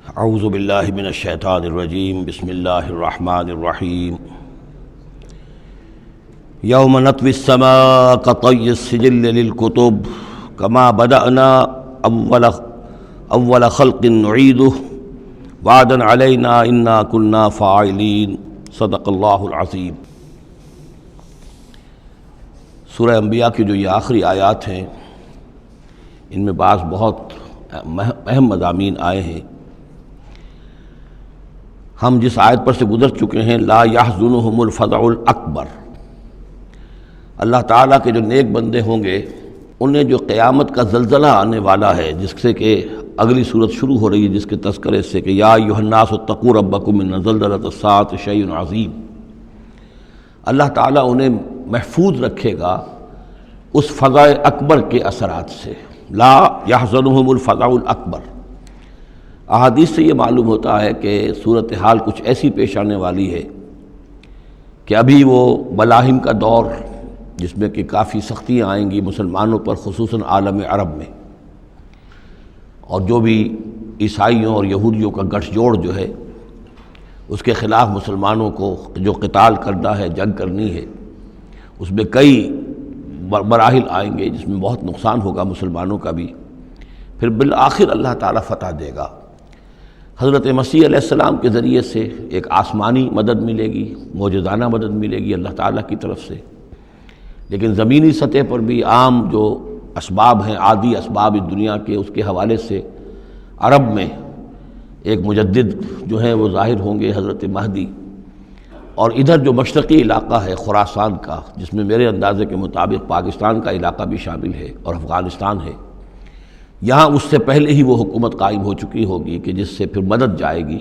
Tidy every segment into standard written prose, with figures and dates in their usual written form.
اعوذ باللہ من الشیطان الرجیم بسم اللہ الرحمن الرحیم یوم نطوی السماء کطی السجل للکتب کما بدأنا اول خلق نعیدہ وعدا علینا انا کنا فاعلین صدق اللہ العظیم۔ سورہ انبیاء کی جو یہ آخری آیات ہیں ان میں بعض بہت اہم مضامین آئے ہیں۔ ہم جس آیت پر سے گزر چکے ہیں لا یحزنہم الفزع الاکبر، اللہ تعالیٰ کے جو نیک بندے ہوں گے انہیں جو قیامت کا زلزلہ آنے والا ہے، جس سے کہ اگلی صورت شروع ہو رہی ہے جس کے تذکرے سے کہ یا ایھا الناس اتقوا ربکم ان زلزلۃ الساعۃ شیء عظیم، اللہ تعالیٰ انہیں محفوظ رکھے گا اس فزع اکبر کے اثرات سے۔ لا یحزنہم الفزع الاکبر، احادیث سے یہ معلوم ہوتا ہے کہ صورتحال کچھ ایسی پیش آنے والی ہے کہ ابھی وہ ملاحم کا دور جس میں کہ کافی سختیاں آئیں گی مسلمانوں پر، خصوصاً عالم عرب میں، اور جو بھی عیسائیوں اور یہودیوں کا گٹھ جوڑ جو ہے اس کے خلاف مسلمانوں کو جو قتال کرنا ہے، جنگ کرنی ہے، اس میں کئی مراحل آئیں گے جس میں بہت نقصان ہوگا مسلمانوں کا بھی، پھر بالآخر اللہ تعالیٰ فتح دے گا۔ حضرت مسیح علیہ السلام کے ذریعے سے ایک آسمانی مدد ملے گی، معجزانہ مدد ملے گی اللہ تعالیٰ کی طرف سے، لیکن زمینی سطح پر بھی عام جو اسباب ہیں، عادی اسباب اس دنیا کے، اس کے حوالے سے عرب میں ایک مجدد جو ہیں وہ ظاہر ہوں گے، حضرت مہدی، اور ادھر جو مشرقی علاقہ ہے خراسان کا، جس میں میرے اندازے کے مطابق پاکستان کا علاقہ بھی شامل ہے اور افغانستان ہے، یہاں اس سے پہلے ہی وہ حکومت قائم ہو چکی ہوگی کہ جس سے پھر مدد جائے گی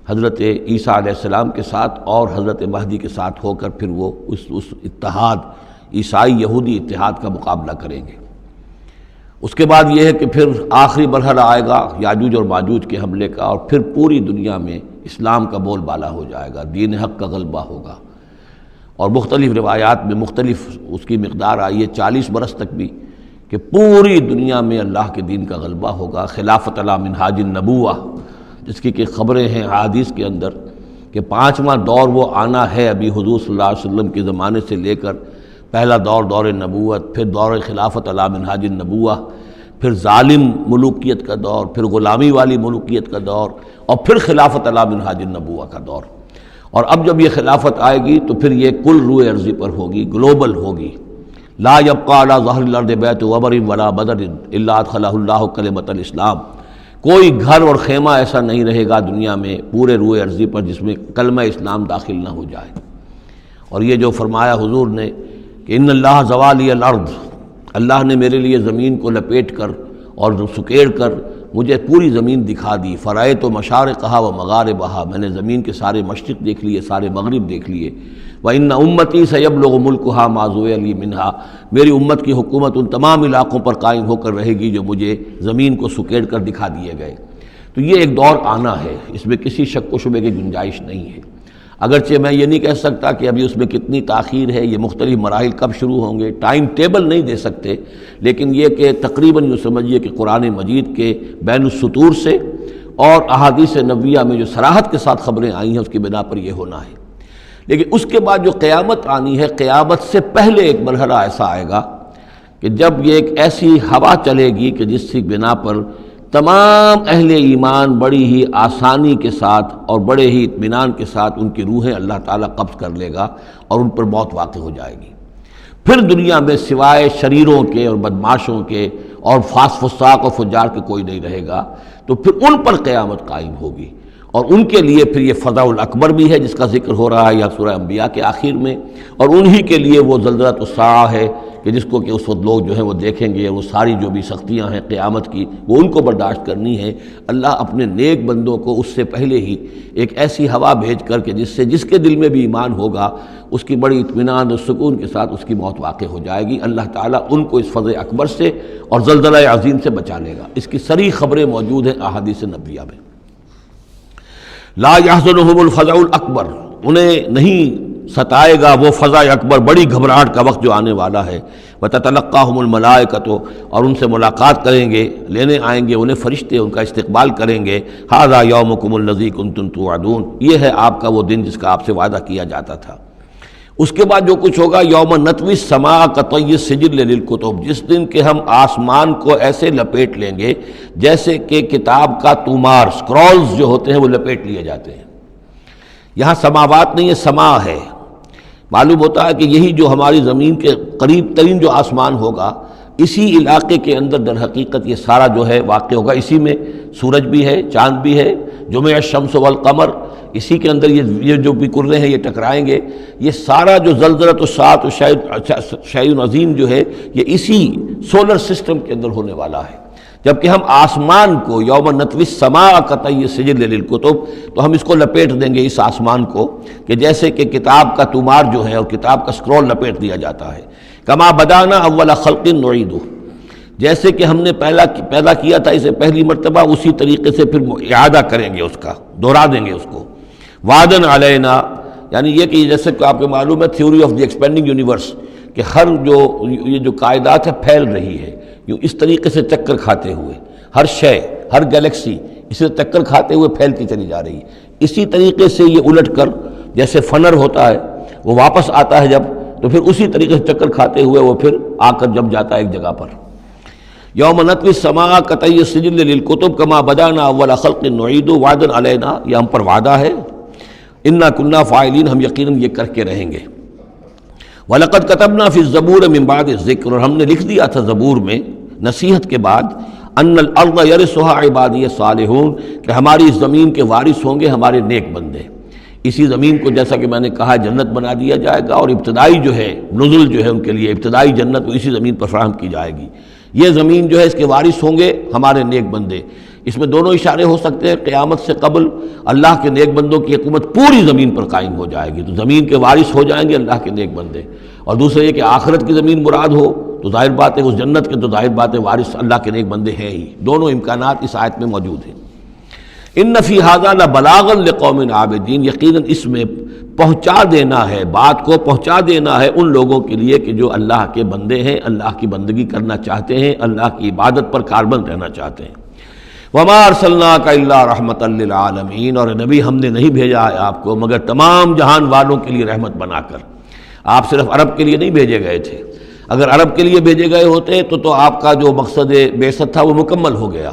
حضرت عیسیٰ علیہ السلام کے ساتھ اور حضرت مہدی کے ساتھ ہو کر، پھر وہ اس اتحاد، عیسائی یہودی اتحاد کا مقابلہ کریں گے۔ اس کے بعد یہ ہے کہ پھر آخری مرحلہ آئے گا یاجوج اور ماجوج کے حملے کا، اور پھر پوری دنیا میں اسلام کا بول بالا ہو جائے گا، دین حق کا غلبہ ہوگا، اور مختلف روایات میں مختلف اس کی مقدار آئی ہے، 40 برس تک بھی، کہ پوری دنیا میں اللہ کے دین کا غلبہ ہوگا۔ خلافت علی منہاج النبوہ جس کی کہ خبریں ہیں حدیث کے اندر کہ 5واں دور وہ آنا ہے ابھی حضور صلی اللہ علیہ وسلم کے زمانے سے لے کر، پہلا دور نبوت، پھر دور خلافت علی منہاج النبوہ، پھر ظالم ملوکیت کا دور، پھر غلامی والی ملوکیت کا دور، اور پھر خلافت علی منہاج النبوہ کا دور۔ اور اب جب یہ خلافت آئے گی تو پھر یہ کل روئے ارضی پر ہوگی، گلوبل ہوگی۔ لا یبقى علی ظہر الارض بیت وبر ولا بدر الا ادخلہ اللہ کلمۃ الاسلام، کوئی گھر اور خیمہ ایسا نہیں رہے گا دنیا میں پورے روئے ارضی پر جس میں کلمہ اسلام داخل نہ ہو جائے۔ اور یہ جو فرمایا حضور نے کہ ان اللہ زوالی الارض، اللہ نے میرے لیے زمین کو لپیٹ کر اور سکیڑ کر مجھے پوری زمین دکھا دی، فرأیت مشارقہا و مغاربہا، میں نے زمین کے سارے مشرق دیکھ لیے، سارے مغرب دیکھ لیے۔ وَإِنَّ أُمَّتِي سَيَبْلُغُ مُلْكُهَا مَا زُوِّيَ لِي مِنْهَا، میری امت کی حکومت ان تمام علاقوں پر قائم ہو کر رہے گی جو مجھے زمین کو سکیڑ کر دکھا دیے گئے۔ تو یہ ایک دور آنا ہے، اس میں کسی شک و شبے کی گنجائش نہیں ہے۔ اگرچہ میں یہ نہیں کہہ سکتا کہ ابھی اس میں کتنی تاخیر ہے، یہ مختلف مراحل کب شروع ہوں گے، ٹائم ٹیبل نہیں دے سکتے، لیکن یہ کہ تقریباً یوں سمجھیے کہ قرآن مجید کے بین السطور سے اور احادیث نبویہ میں جو صراحت کے ساتھ خبریں آئی ہیں اس کی بنا پر یہ ہونا ہے۔ لیکن اس کے بعد جو قیامت آنی ہے، قیامت سے پہلے ایک مرحلہ ایسا آئے گا کہ جب یہ ایک ایسی ہوا چلے گی کہ جس کی بنا پر تمام اہل ایمان بڑی ہی آسانی کے ساتھ اور بڑے ہی اطمینان کے ساتھ ان کی روحیں اللہ تعالیٰ قبض کر لے گا اور ان پر موت واقع ہو جائے گی۔ پھر دنیا میں سوائے شریروں کے اور بدماشوں کے اور فساق و فجار کے کوئی نہیں رہے گا، تو پھر ان پر قیامت قائم ہوگی، اور ان کے لیے پھر یہ فزع الاکبر بھی ہے جس کا ذکر ہو رہا ہے یا سورہ انبیاء کے آخر میں، اور انہی کے لیے وہ زلزلۃ الساعہ ہے کہ جس کو کہ اس وقت لوگ جو ہیں وہ دیکھیں گے، وہ ساری جو بھی سختیاں ہیں قیامت کی وہ ان کو برداشت کرنی ہے۔ اللہ اپنے نیک بندوں کو اس سے پہلے ہی ایک ایسی ہوا بھیج کر کے جس کے دل میں بھی ایمان ہوگا اس کی بڑی اطمینان اور سکون کے ساتھ اس کی موت واقع ہو جائے گی۔ اللہ تعالیٰ ان کو اس فزع اکبر سے اور زلزلہ عظیم سے بچا لے گا۔ اس کی صریح خبریں موجود ہیں احادیث نبویہ میں۔ لا یحزنہم الفزع الاکبر، انہیں نہیں ستائے گا وہ فضا اکبر، بڑی گھبراہٹ کا وقت جو آنے والا ہے۔ وتتلقاہم الملائکۃ، اور ان سے ملاقات کریں گے، لینے آئیں گے انہیں فرشتے، ان کا استقبال کریں گے۔ ھذا یومکم الذی کنتم توعدون، یہ ہے آپ کا وہ دن جس کا آپ سے وعدہ کیا جاتا تھا۔ اس کے بعد جو کچھ ہوگا، یوم نطوی السماء کطی السجل للکتب، جس دن کہ ہم آسمان کو ایسے لپیٹ لیں گے جیسے کہ کتاب کا تومار، سکرولز جو ہوتے ہیں وہ لپیٹ لیے جاتے ہیں۔ یہاں سماوات نہیں ہے، سما ہے۔ معلوم ہوتا ہے کہ یہی جو ہماری زمین کے قریب ترین جو آسمان ہوگا، اسی علاقے کے اندر در حقیقت یہ سارا جو ہے واقع ہوگا۔ اسی میں سورج بھی ہے، چاند بھی ہے، جمع الشمس والقمر، اسی کے اندر یہ جو بھی کرے ہیں یہ ٹکرائیں گے۔ یہ سارا جو زلزلۃ الساعۃ شیء عظیم جو ہے یہ اسی سولر سسٹم کے اندر ہونے والا ہے۔ جبکہ ہم آسمان کو یوم نطوی السماء کطی السجل للکتب، تو ہم اس کو لپیٹ دیں گے، اس آسمان کو، کہ جیسے کہ کتاب کا تومار جو ہے اور کتاب کا سکرول لپیٹ دیا جاتا ہے۔ کما بدانا اول خلق نعیدہ، جیسے کہ ہم نے پیدا کیا تھا اسے پہلی مرتبہ، اسی طریقے سے پھر اعادہ کریں گے، اس کا دوہرا دیں گے اس کو۔ وعدن علینا، یعنی یہ کہ جیسے کہ آپ کو معلوم ہے theory of the expanding universe, کہ ہر یہ جو کائنات ہے پھیل رہی ہے یوں اس طریقے سے چکر کھاتے ہوئے، ہر شے، ہر گلیکسی اسے چکر کھاتے ہوئے پھیلتی چلی جا رہی ہے۔ اسی طریقے سے یہ الٹ کر، جیسے فنر ہوتا ہے وہ واپس آتا ہے جب، تو پھر اسی طریقے سے چکر کھاتے ہوئے وہ پھر آ کر جب جاتا ہے ایک جگہ پر۔ یوم نطوی السماء کطی السجل للکتب کما بدانا اول خلق نعید وعدا علینا، یہ ہم پر وعدہ ہے۔ انا کنا فاعلین، ہم یقیناً یہ کر کے رہیں گے۔ وَلَقَدْ كَتَبْنَا فِي الزَّبُورِ مِن بَعْدِ الذِّكْرِ، اور ہم نے لکھ دیا تھا زبور میں نصیحت کے بعد، ان الارض یرثها عبادی الصالحون، کہ ہماری اس زمین کے وارث ہوں گے ہمارے نیک بندے۔ اسی زمین کو جیسا کہ میں نے کہا جنت بنا دیا جائے گا، اور ابتدائی جو ہے نزل جو ہے ان کے لیے ابتدائی جنت وہ اسی زمین پر فراہم کی جائے گی۔ یہ زمین جو ہے اس کے وارث ہوں گے ہمارے نیک بندے۔ اس میں دونوں اشارے ہو سکتے ہیں، قیامت سے قبل اللہ کے نیک بندوں کی حکومت پوری زمین پر قائم ہو جائے گی، تو زمین کے وارث ہو جائیں گے اللہ کے نیک بندے، اور دوسرے یہ کہ آخرت کی زمین مراد ہو تو ظاہر بات ہے اس جنت کے تو ظاہر بات ہے وارث اللہ کے نیک بندے ہیں ہی۔ دونوں امکانات اس آیت میں موجود ہیں۔ ان فی ھذا لبلاغا لقوم عابدین، یقیناً اس میں پہنچا دینا ہے، بات کو پہنچا دینا ہے ان لوگوں کے لیے کہ جو اللہ کے بندے ہیں، اللہ کی بندگی کرنا چاہتے ہیں، اللہ کی عبادت پر کاربند رہنا چاہتے ہیں۔ وما ارسلناک الا رحمۃ للعالمین، اور نبی ہم نے نہیں بھیجا ہے آپ کو مگر تمام جہان والوں کے لیے رحمت بنا کر۔ آپ صرف عرب کے لیے نہیں بھیجے گئے تھے، اگر عرب کے لیے بھیجے گئے ہوتے تو آپ کا جو مقصد بعثت تھا وہ مکمل ہو گیا،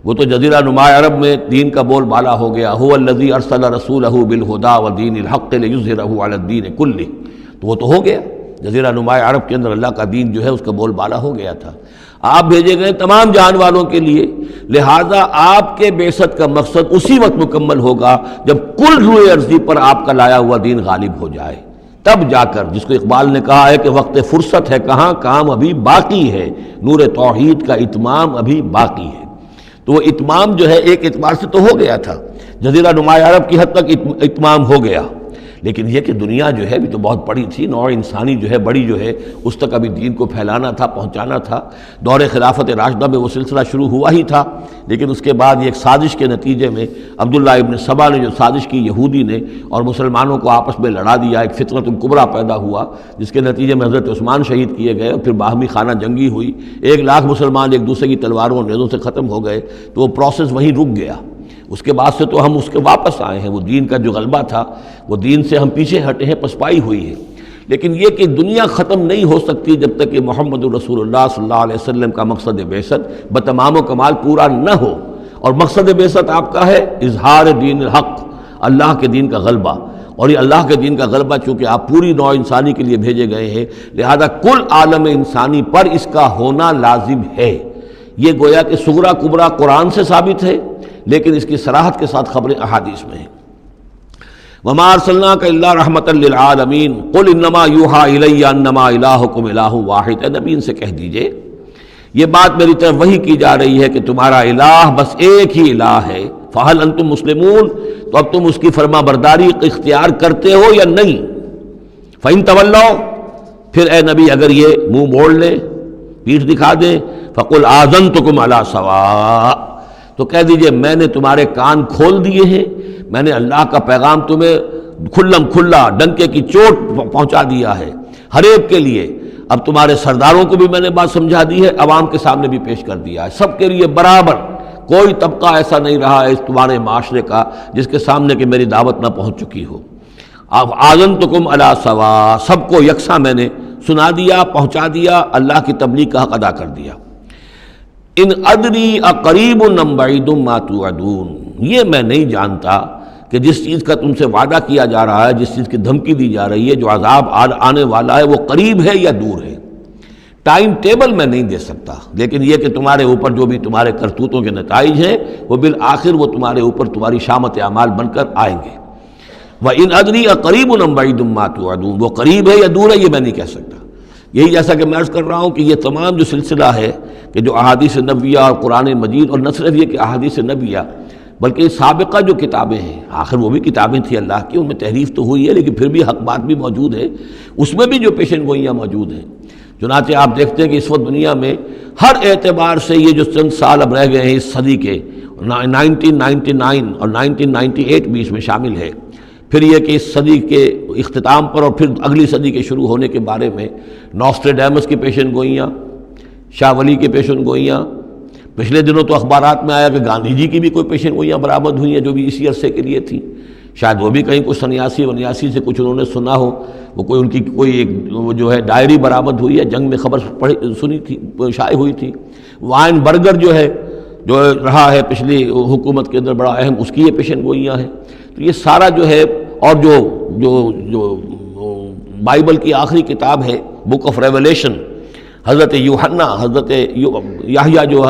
وہ تو جزیرہ نماء عرب میں دین کا بول بالا ہو گیا۔ هو الذی ارسل رسولہ بالہدی ودین الحق لیظہرہ علی الدین کلہ، تو وہ تو ہو گیا، جزیرہ نماء عرب کے اندر اللہ کا دین جو ہے اس کا بول بالا ہو گیا تھا۔ آپ بھیجے گئے تمام جہان والوں کے لیے، لہذا آپ کے بعثت کا مقصد اسی وقت مکمل ہوگا جب کل روئے ارضی پر آپ کا لایا ہوا دین غالب ہو جائے، تب جا کر، جس کو اقبال نے کہا ہے کہ وقت فرصت ہے کہاں، کام ابھی باقی ہے، نور توحید کا اتمام ابھی باقی ہے۔ تو وہ اتمام جو ہے ایک اعتبار سے تو ہو گیا تھا، جزیرہ نماء عرب کی حد تک اتمام ہو گیا، لیکن یہ کہ دنیا جو ہے بھی تو بہت بڑی تھی، نوع انسانی جو ہے بڑی جو ہے اس تک ابھی دین کو پھیلانا تھا، پہنچانا تھا۔ دور خلافت راشدہ میں وہ سلسلہ شروع ہوا ہی تھا، لیکن اس کے بعد ایک سازش کے نتیجے میں عبداللہ ابن سبا نے جو سازش کی یہودی نے، اور مسلمانوں کو آپس میں لڑا دیا، ایک فتنۃ الکبریٰ پیدا ہوا جس کے نتیجے میں حضرت عثمان شہید کیے گئے، اور پھر باہمی خانہ جنگی ہوئی، 1,00,000 مسلمان ایک دوسرے کی تلواروں اور نیزوں سے ختم ہو گئے، تو وہ پروسیس وہیں رک گیا۔ اس کے بعد سے تو ہم اس کے واپس آئے ہیں، وہ دین کا جو غلبہ تھا وہ دین سے ہم پیچھے ہٹے ہیں، پسپائی ہوئی ہے۔ لیکن یہ کہ دنیا ختم نہیں ہو سکتی جب تک کہ محمد رسول اللہ صلی اللہ علیہ وسلم کا مقصد بعثت بتمام و کمال پورا نہ ہو، اور مقصد بعثت آپ کا ہے اظہار دین الحق، اللہ کے دین کا غلبہ، اور یہ اللہ کے دین کا غلبہ چونکہ آپ پوری نوع انسانی کے لیے بھیجے گئے ہیں، لہذا کل عالم انسانی پر اس کا ہونا لازم ہے۔ یہ گویا کہ صغریٰ کبریٰ قرآن سے ثابت ہے، لیکن اس کی صراحت کے ساتھ خبریں احادیث میں ہیں۔ وما ارسلناک الا رحمۃ للعالمین قل انما یوحی الی انما الہکم الہ واحد، اے نبی ان سے کہہ دیجئے یہ بات میری طرف وحی کی جا رہی ہے کہ تمہارا الہ بس ایک ہی الہ ہے، فہل انتم مسلمون، تو اب تم اس کی فرما برداری اختیار کرتے ہو یا نہیں؟ فإن تولوا، پھر اے نبی اگر یہ منہ موڑ لیں، پیٹھ دکھا دیں، فقل آذنتکم علی سواء، تو کہہ دیجئے میں نے تمہارے کان کھول دیے ہیں، میں نے اللہ کا پیغام تمہیں کھلم کھلا ڈنکے کی چوٹ پہنچا دیا ہے ہر ایک کے لیے۔ اب تمہارے سرداروں کو بھی میں نے بات سمجھا دی ہے، عوام کے سامنے بھی پیش کر دیا ہے، سب کے لیے برابر، کوئی طبقہ ایسا نہیں رہا ہے اس تمہارے معاشرے کا جس کے سامنے کہ میری دعوت نہ پہنچ چکی ہو۔ اب آذنتکم علی سوا، سب کو یکساں میں نے سنا دیا، پہنچا دیا، اللہ کی تبلیغ کا حق ادا کر دیا۔ ان ادری اقریب ام بعید ما توعدون، یہ میں نہیں جانتا کہ جس چیز کا تم سے وعدہ کیا جا رہا ہے، جس چیز کی دھمکی دی جا رہی ہے، جو عذاب آنے والا ہے، وہ قریب ہے یا دور ہے۔ ٹائم ٹیبل میں نہیں دے سکتا، لیکن یہ کہ تمہارے اوپر جو بھی تمہارے کرتوتوں کے نتائج ہیں وہ بالآخر وہ تمہارے اوپر تمہاری شامت اعمال بن کر آئیں گے۔ وَإِنْ أَدْرِي أَقَرِيبٌ أَمْ بَعِيدٌ مَا تُوعَدُونَ، وہ قریب ہے یا دور ہے یہ میں نہیں کہہ سکتا۔ یہی جیسا کہ میں عرض کر رہا ہوں کہ یہ تمام جو سلسلہ ہے کہ جو احادیث نبویہ اور قرآن مجید، اور نہ صرف یہ کہ احادیث نبویہ بلکہ سابقہ جو کتابیں ہیں، آخر وہ بھی کتابیں تھیں اللہ کی، ان میں تحریف تو ہوئی ہے لیکن پھر بھی حق بات بھی موجود ہے، اس میں بھی جو پیشن گوئیاں موجود ہیں۔ چنانچہ آپ دیکھتے ہیں کہ اس وقت دنیا میں ہر اعتبار سے یہ جو چند سال اب رہ گئے ہیں اس صدی کے، 1999 اور 1998 بھی اس میں شامل ہے، پھر یہ کہ اس صدی کے اختتام پر اور پھر اگلی صدی کے شروع ہونے کے بارے میں نوسٹریڈیمس کی پیشن گوئیاں، شاہ ولی کی پیشن گوئیاں، پچھلے دنوں تو اخبارات میں آیا کہ گاندھی جی کی بھی کوئی پیشن گوئیاں برآمد ہوئی ہیں جو بھی اسی عرصے کے لیے تھیں، شاید وہ بھی کہیں کچھ سنیاسی ونیاسی سے کچھ انہوں نے سنا ہو، وہ کوئی ان کی کوئی ایک وہ جو ہے ڈائری برآمد ہوئی ہے، جنگ میں خبر سنی تھی، شائع ہوئی تھی۔ وائن برگر جو ہے جو رہا ہے پچھلی حکومت کے اندر بڑا اہم، اس کی یہ پیشن گوئیاں ہیں۔ تو یہ سارا جو ہے، اور جو بائبل کی آخری کتاب ہے بک آف ریولیشن، حضرت یوحنا، حضرت یحییٰ جو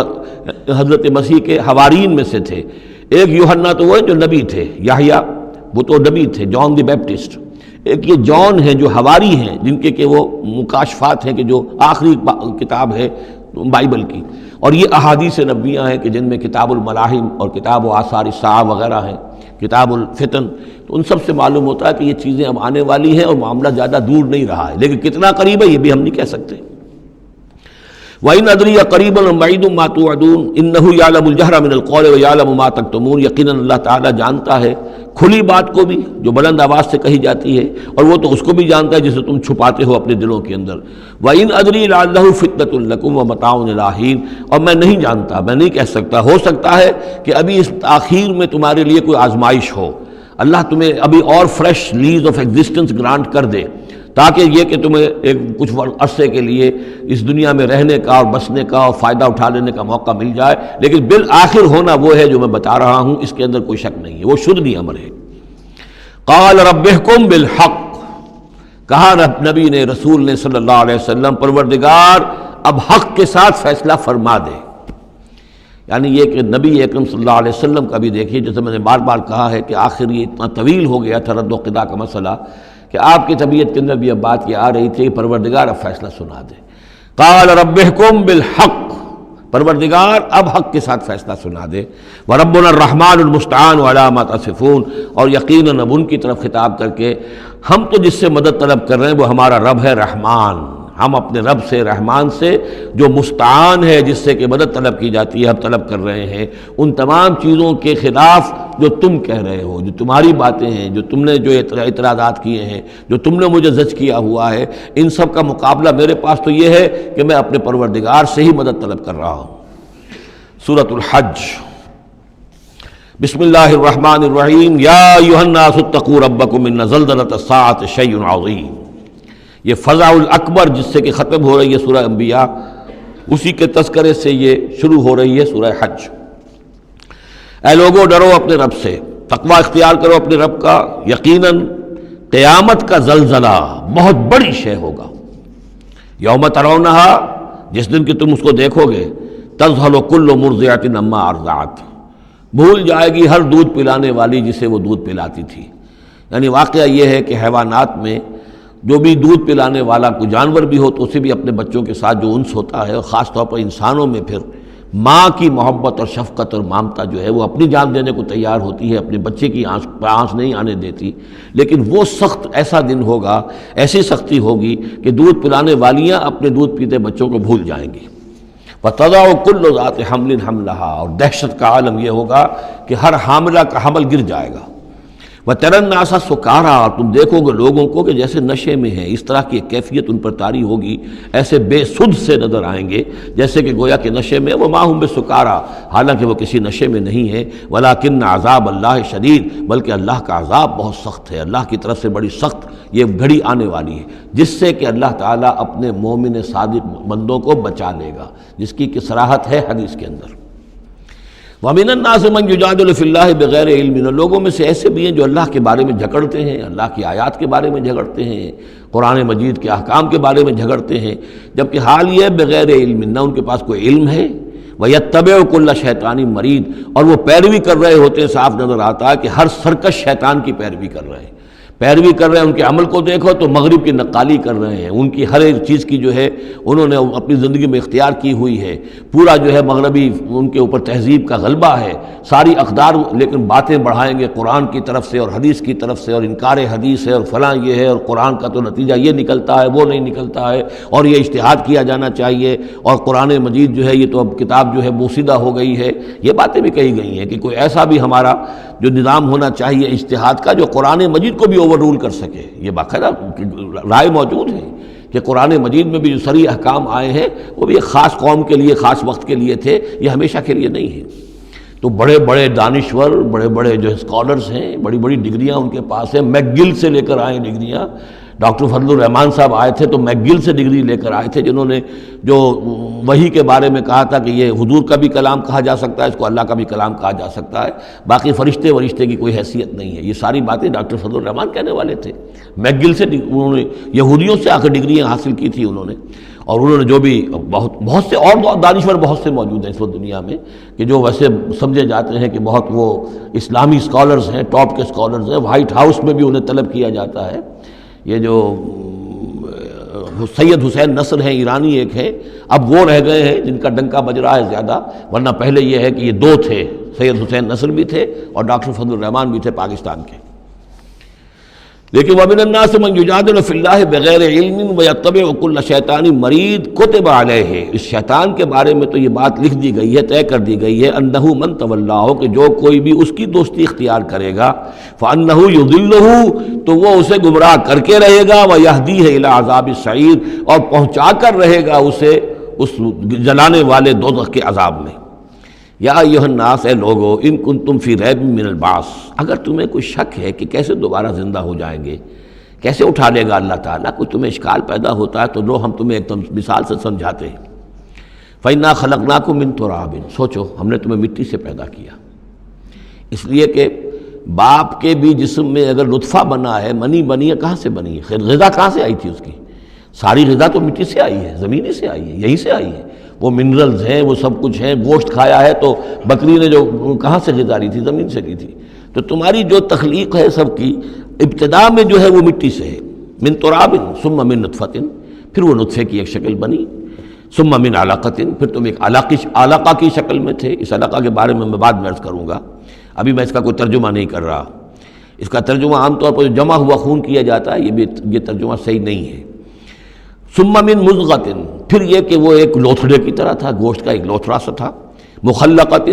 حضرت مسیح کے حوارین میں سے تھے، ایک یوحنا تو وہ جو نبی تھے، یحییٰ وہ تو نبی تھے، جان دی بیپٹسٹ، ایک یہ جان ہیں جو حواری ہیں جن کے کہ وہ مکاشفات ہیں کہ جو آخری کتاب ہے بائبل کی، اور یہ احادیث نبویہ ہیں کہ جن میں کتاب الملاحم اور کتاب و آثار الساعہ وغیرہ ہیں، کتاب الفتن، تو ان سب سے معلوم ہوتا ہے کہ یہ چیزیں اب آنے والی ہیں اور معاملہ زیادہ دور نہیں رہا ہے، لیکن کتنا قریب ہے یہ بھی ہم نہیں کہہ سکتے۔ وَإِنْ أَدْرِي أَقَرِيبٌ أَمْ بَعِيدٌ مَا تُوعَدُونَ إِنَّهُ يَعْلَمُ الْجَهْرَ مِنَ الْقَوْلِ وَيَعْلَمُ مَا تَكْتُمُونَ، یقیناً اللہ تعالیٰ جانتا ہے کھلی بات کو بھی جو بلند آواز سے کہی جاتی ہے، اور وہ تو اس کو بھی جانتا ہے جسے تم چھپاتے ہو اپنے دلوں کے اندر۔ وَإِنْ أَدْرِي لَعَلَّهُ فِتْنَةٌ لَكُمْ وَمَتَاعٌ إِلَىٰ حِينٍ، اور میں نہیں جانتا، میں نہیں کہہ سکتا، ہو سکتا ہے کہ ابھی اس تاخیر میں تمہارے لیے کوئی آزمائش ہو، اللہ تمہیں ابھی اور fresh lease of existence grant کر دے، تاکہ یہ کہ تمہیں ایک کچھ عرصے کے لیے اس دنیا میں رہنے کا اور بسنے کا اور فائدہ اٹھا لینے کا موقع مل جائے، لیکن بالآخر ہونا وہ ہے جو میں بتا رہا ہوں، اس کے اندر کوئی شک نہیں ہے، وہ شدنی امر ہے۔ قال رب احکم بالحق، کہا نبی نے، رسول نے صلی اللہ علیہ وسلم، پروردگار اب حق کے ساتھ فیصلہ فرما دے۔ یعنی یہ کہ نبی اکرم صلی اللہ علیہ وسلم کا بھی دیکھیے، جیسے میں نے بار بار کہا ہے کہ آخر یہ اتنا طویل ہو گیا تھا رد و قضا کا مسئلہ کہ آپ کی طبیعت کے اندر بھی اب بات یہ آ رہی تھی کہ پروردگار اب فیصلہ سنا دے۔ قال رب احکم بالحق، پروردگار اب حق کے ساتھ فیصلہ سنا دے۔ وربنا الرحمن المستعان علی ما تصفون، اور یقیناً اب ان کی طرف خطاب کر کے، ہم تو جس سے مدد طلب کر رہے ہیں وہ ہمارا رب ہے رحمان، ہم اپنے رب سے رحمان سے جو مستعان ہے، جس سے کہ مدد طلب کی جاتی ہے، ہم طلب کر رہے ہیں ان تمام چیزوں کے خلاف جو تم کہہ رہے ہو، جو تمہاری باتیں ہیں، جو تم نے جو اعتراضات کیے ہیں، جو تم نے مجھے زج کیا ہوا ہے، ان سب کا مقابلہ میرے پاس تو یہ ہے کہ میں اپنے پروردگار سے ہی مدد طلب کر رہا ہوں۔ سورۃ الحج، بسم اللہ الرحمن الرحیم، یا ایھا الناس اتقوا ربکم ان زلزلۃ الساعۃ شیء عظیم۔ یہ فزع الاکبر جس سے کہ ختم ہو رہی ہے سورہ انبیاء، اسی کے تذکرے سے یہ شروع ہو رہی ہے سورہ حج۔ اے لوگو ڈرو اپنے رب سے، تقوی اختیار کرو اپنے رب کا، یقیناً قیامت کا زلزلہ بہت بڑی شے ہوگا۔ یوم ترونہا، جس دن کہ تم اس کو دیکھو گے، تذہل کل مرضعۃ عما ارضعت، بھول جائے گی ہر دودھ پلانے والی جسے وہ دودھ پلاتی تھی۔ یعنی واقعہ یہ ہے کہ حیوانات میں جو بھی دودھ پلانے والا کوئی جانور بھی ہو تو اسے بھی اپنے بچوں کے ساتھ جو انس ہوتا ہے، اور خاص طور پر انسانوں میں پھر ماں کی محبت اور شفقت اور مامتا جو ہے، وہ اپنی جان دینے کو تیار ہوتی ہے، اپنے بچے کی آنچ نہیں آنے دیتی، لیکن وہ سخت ایسا دن ہوگا، ایسی سختی ہوگی کہ دودھ پلانے والیاں اپنے دودھ پیتے بچوں کو بھول جائیں گی۔ وَتَضَعُ كُلُّ ذَاتِ حَمْلٍ حَمْلَهَا، اور دہشت کا عالم یہ ہوگا کہ ہر حاملہ کا حمل گر جائے گا۔ وَتَرَى النَّاسَ سُكَارَىٰ، تم دیکھو گے لوگوں کو کہ جیسے نشے میں ہیں، اس طرح کی ایک کیفیت ان پر طاری ہوگی، ایسے بے سدھ سے نظر آئیں گے جیسے کہ گویا کہ نشے میں، وَمَا هُم بِسُكَارَىٰ، حالانکہ وہ کسی نشے میں نہیں ہیں، وَلَٰكِنَّ عَذَابَ اللَّهِ شَدِيدٌ، بلکہ اللہ کا عذاب بہت سخت ہے، اللہ کی طرف سے بڑی سخت یہ گھڑی آنے والی ہے جس سے کہ اللہ تعالیٰ اپنے مومن صادق بندوں کو بچا لے گا، جس کی کہ صراحت ہے حدیث کے اندر۔ وَمِنَ النَّاسِ مَن يُجَادِلُ فِي اللَّهِ بِغَيْرِ عِلْمٍ، لوگوں میں سے ایسے بھی ہیں جو اللہ کے بارے میں جھگڑتے ہیں، اللہ کی آیات کے بارے میں جھگڑتے ہیں، قرآن مجید کے احکام کے بارے میں جھگڑتے ہیں، جبکہ حال یہ ہے بغیر علم، نہ ان کے پاس کوئی علم ہے، وَيَتَّبِعُ كُلَّ شَيْطَانٍ مَرِيدٍ، اور وہ پیروی کر رہے ہوتے ہیں، صاف نظر آتا ہے کہ ہر سرکش شیطان کی پیروی کر رہے ہیں، پیروی کر رہے ہیں، ان کے عمل کو دیکھو تو مغرب کی نقالی کر رہے ہیں، ان کی ہر ایک چیز کی جو ہے انہوں نے اپنی زندگی میں اختیار کی ہوئی ہے، پورا جو ہے مغربی ان کے اوپر تہذیب کا غلبہ ہے، ساری اقدار، لیکن باتیں بڑھائیں گے قرآن کی طرف سے اور حدیث کی طرف سے، اور انکار حدیث ہے اور فلاں یہ ہے، اور قرآن کا تو نتیجہ یہ نکلتا ہے، وہ نہیں نکلتا ہے، اور یہ اجتہاد کیا جانا چاہیے، اور قرآن مجید جو ہے یہ تو اب کتاب جو ہے بوسیدہ ہو گئی ہے، یہ باتیں بھی کہی گئی ہیں کہ کوئی ایسا بھی ہمارا جو نظام ہونا چاہیے اجتہاد کا جو قرآن مجید کو بھی اوور رول کر سکے، یہ باقاعدہ رائے موجود ہے کہ قرآن مجید میں بھی جو صریح احکام آئے ہیں وہ بھی ایک خاص قوم کے لیے، خاص وقت کے لیے تھے، یہ ہمیشہ کے لیے نہیں ہے۔ تو بڑے بڑے دانشور، بڑے بڑے جو اسکالرز ہیں، بڑی بڑی ڈگریاں ان کے پاس ہیں، میک گل سے لے کر آئے ڈگریاں، ڈاکٹر فضل الرحمان صاحب آئے تھے تو میک گل سے ڈگری لے کر آئے تھے، جنہوں نے جو وحی کے بارے میں کہا تھا کہ یہ حضور کا بھی کلام کہا جا سکتا ہے، اس کو اللہ کا بھی کلام کہا جا سکتا ہے، باقی فرشتے کی کوئی حیثیت نہیں ہے، یہ ساری باتیں ڈاکٹر فضل الرحمان کہنے والے تھے۔ میک گل سے انہوں نے یہودیوں سے آ کر ڈگریاں حاصل کی تھی انہوں نے، اور انہوں نے جو بھی بہت سے اور دانشور بہت سے موجود ہیں اس وقت دنیا میں کہ جو ویسے سمجھے جاتے ہیں کہ بہت وہ اسلامی اسکالرز ہیں، ٹاپ کے اسکالرز ہیں، وائٹ ہاؤس میں بھی انہیں طلب کیا جاتا ہے۔ یہ جو سید حسین نصر ہیں، ایرانی ایک ہیں، اب وہ رہ گئے ہیں جن کا ڈنکا بج رہا ہے زیادہ، ورنہ پہلے یہ ہے کہ یہ دو تھے، سید حسین نصر بھی تھے اور ڈاکٹر فضل الرحمان بھی تھے پاکستان کے۔ لیکن وَمِنَ النَّاسِ مَن يُجَادِلُ فِي اللَّهِ بِغَيْرِ عِلْمٍ وَيَتَّبِعُ كُلَّ شَيْطَانٍ مَرِيدٍ كُتِبَ عَلَيْهِ، اس شیطان کے بارے میں تو یہ بات لکھ دی گئی ہے، طے کر دی گئی ہے، أَنَّهُ مَن تَوَلَّاهُ، کہ جو کوئی بھی اس کی دوستی اختیار کرے گا، فَأَنَّهُ يُضِلُّهُ، تو وہ اسے گمراہ کر کے رہے گا، وَيَهْدِيهِ إِلَىٰ عَذَابِ السَّعِيرِ، اور پہنچا کر رہے گا اسے اس جلانے والے دوزخ کے عذاب میں۔ یا ایھا الناس، اے لوگو، ان کنتم فی ریب من البعث، اگر تمہیں کوئی شک ہے کہ کیسے دوبارہ زندہ ہو جائیں گے، کیسے اٹھا لے گا اللہ تعالیٰ، کوئی تمہیں اشکال پیدا ہوتا ہے تو لو ہم تمہیں ایک مثال سے سمجھاتے ہیں۔ فَإِنَّا خَلَقْنَاكُم مِّن تُرَابٍ، سوچو ہم نے تمہیں مٹی سے پیدا کیا، اس لیے کہ باپ کے بھی جسم میں اگر نطفہ بنا ہے، منی بنی ہے، کہاں سے بنی ہے؟ خیر غذا کہاں سے آئی تھی اس کی؟ ساری غذا تو مٹی سے آئی ہے، زمین ہی سے آئی ہے، یہیں سے آئی ہے، وہ منرلز ہیں، وہ سب کچھ ہیں، گوشت کھایا ہے تو بکری نے جو کہاں سے غذا لی تھی؟ زمین سے لی تھی۔ تو تمہاری جو تخلیق ہے سب کی ابتدا میں جو ہے وہ مٹی سے ہے، من تراب ثم من نطفۃ، پھر وہ نطفے کی ایک شکل بنی، ثم من علقۃ، پھر تم ایک علقہ کی شکل میں تھے۔ اس علقہ کے بارے میں بعد میں عرض کروں گا، ابھی میں اس کا کوئی ترجمہ نہیں کر رہا، اس کا ترجمہ عام طور پر جمع ہوا خون کیا جاتا ہے، یہ ترجمہ صحیح نہیں ہے۔ ثم من مضغۃ، پھر یہ کہ وہ ایک لوتھڑے کی طرح تھا، گوشت کا ایک لوتھڑا سا تھا، مخلقۃ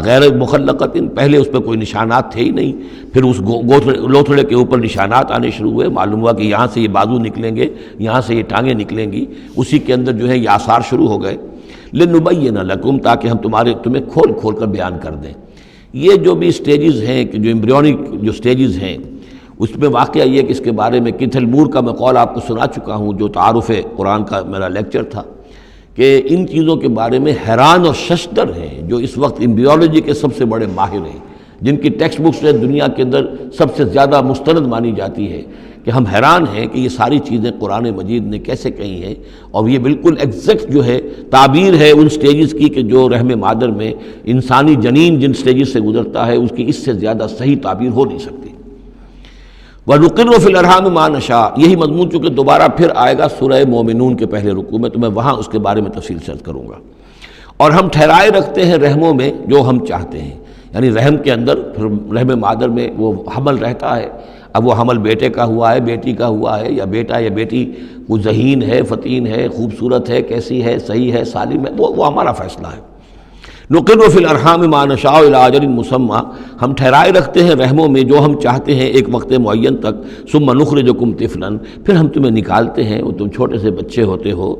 غیر مخلقۃ، پہلے اس پہ کوئی نشانات تھے ہی نہیں، پھر اس لوتھڑے کے اوپر نشانات آنے شروع ہوئے، معلوم ہوا کہ یہاں سے یہ بازو نکلیں گے، یہاں سے یہ ٹانگیں نکلیں گی، اسی کے اندر جو ہے یہ آثار شروع ہو گئے۔ لنبین لکم، تاکہ ہم تمہیں کھول کھول کر بیان کر دیں۔ یہ جو بھی سٹیجز ہیں کہ جو ایمبریونک جو سٹیجز ہیں، اس میں واقعہ یہ کہ اس کے بارے میں کیتھل مور کا میں قول آپ کو سنا چکا ہوں، جو تعارف قرآن کا میرا لیکچر تھا، کہ ان چیزوں کے بارے میں حیران اور ششدر ہیں جو اس وقت ایمبریولوجی کے سب سے بڑے ماہر ہیں، جن کی ٹیکسٹ بکس دنیا کے اندر سب سے زیادہ مستند مانی جاتی ہے، کہ ہم حیران ہیں کہ یہ ساری چیزیں قرآن مجید نے کیسے کہی ہیں، اور یہ بالکل ایگزیکٹ جو ہے تعبیر ہے ان سٹیجز کی کہ جو رحم مادر میں انسانی جنین جن سٹیجز سے گزرتا ہے، اس کی اس سے زیادہ صحیح تعبیر ہو نہیں سکتی۔ وَنُقِرُّ فِي الْأَرْحَامِ مَا نَشَاءُ، یہی مضمون چونکہ دوبارہ پھر آئے گا سورہ مومنون کے پہلے رکوع میں، تو میں وہاں اس کے بارے میں تفصیل سے کروں گا۔ اور ہم ٹھہرائے رکھتے ہیں رحموں میں جو ہم چاہتے ہیں، یعنی رحم کے اندر پھر رحم مادر میں وہ حمل رہتا ہے، اب وہ حمل بیٹے کا ہوا ہے، بیٹی کا ہوا ہے، یا بیٹا یا بیٹی وہ ذہین ہے، فتین ہے، خوبصورت ہے، کیسی ہے، صحیح ہے، سالم ہے، وہ ہمارا فیصلہ ہے۔ نقر فی الارحام ما نشاء الی اجل مسمى، ہم ٹھہرائے رکھتے ہیں رحموں میں جو ہم چاہتے ہیں ایک وقت معین تک، ثم نخرجکم طفلا، پھر ہم تمہیں نکالتے ہیں، وہ تم چھوٹے سے بچے ہوتے ہو،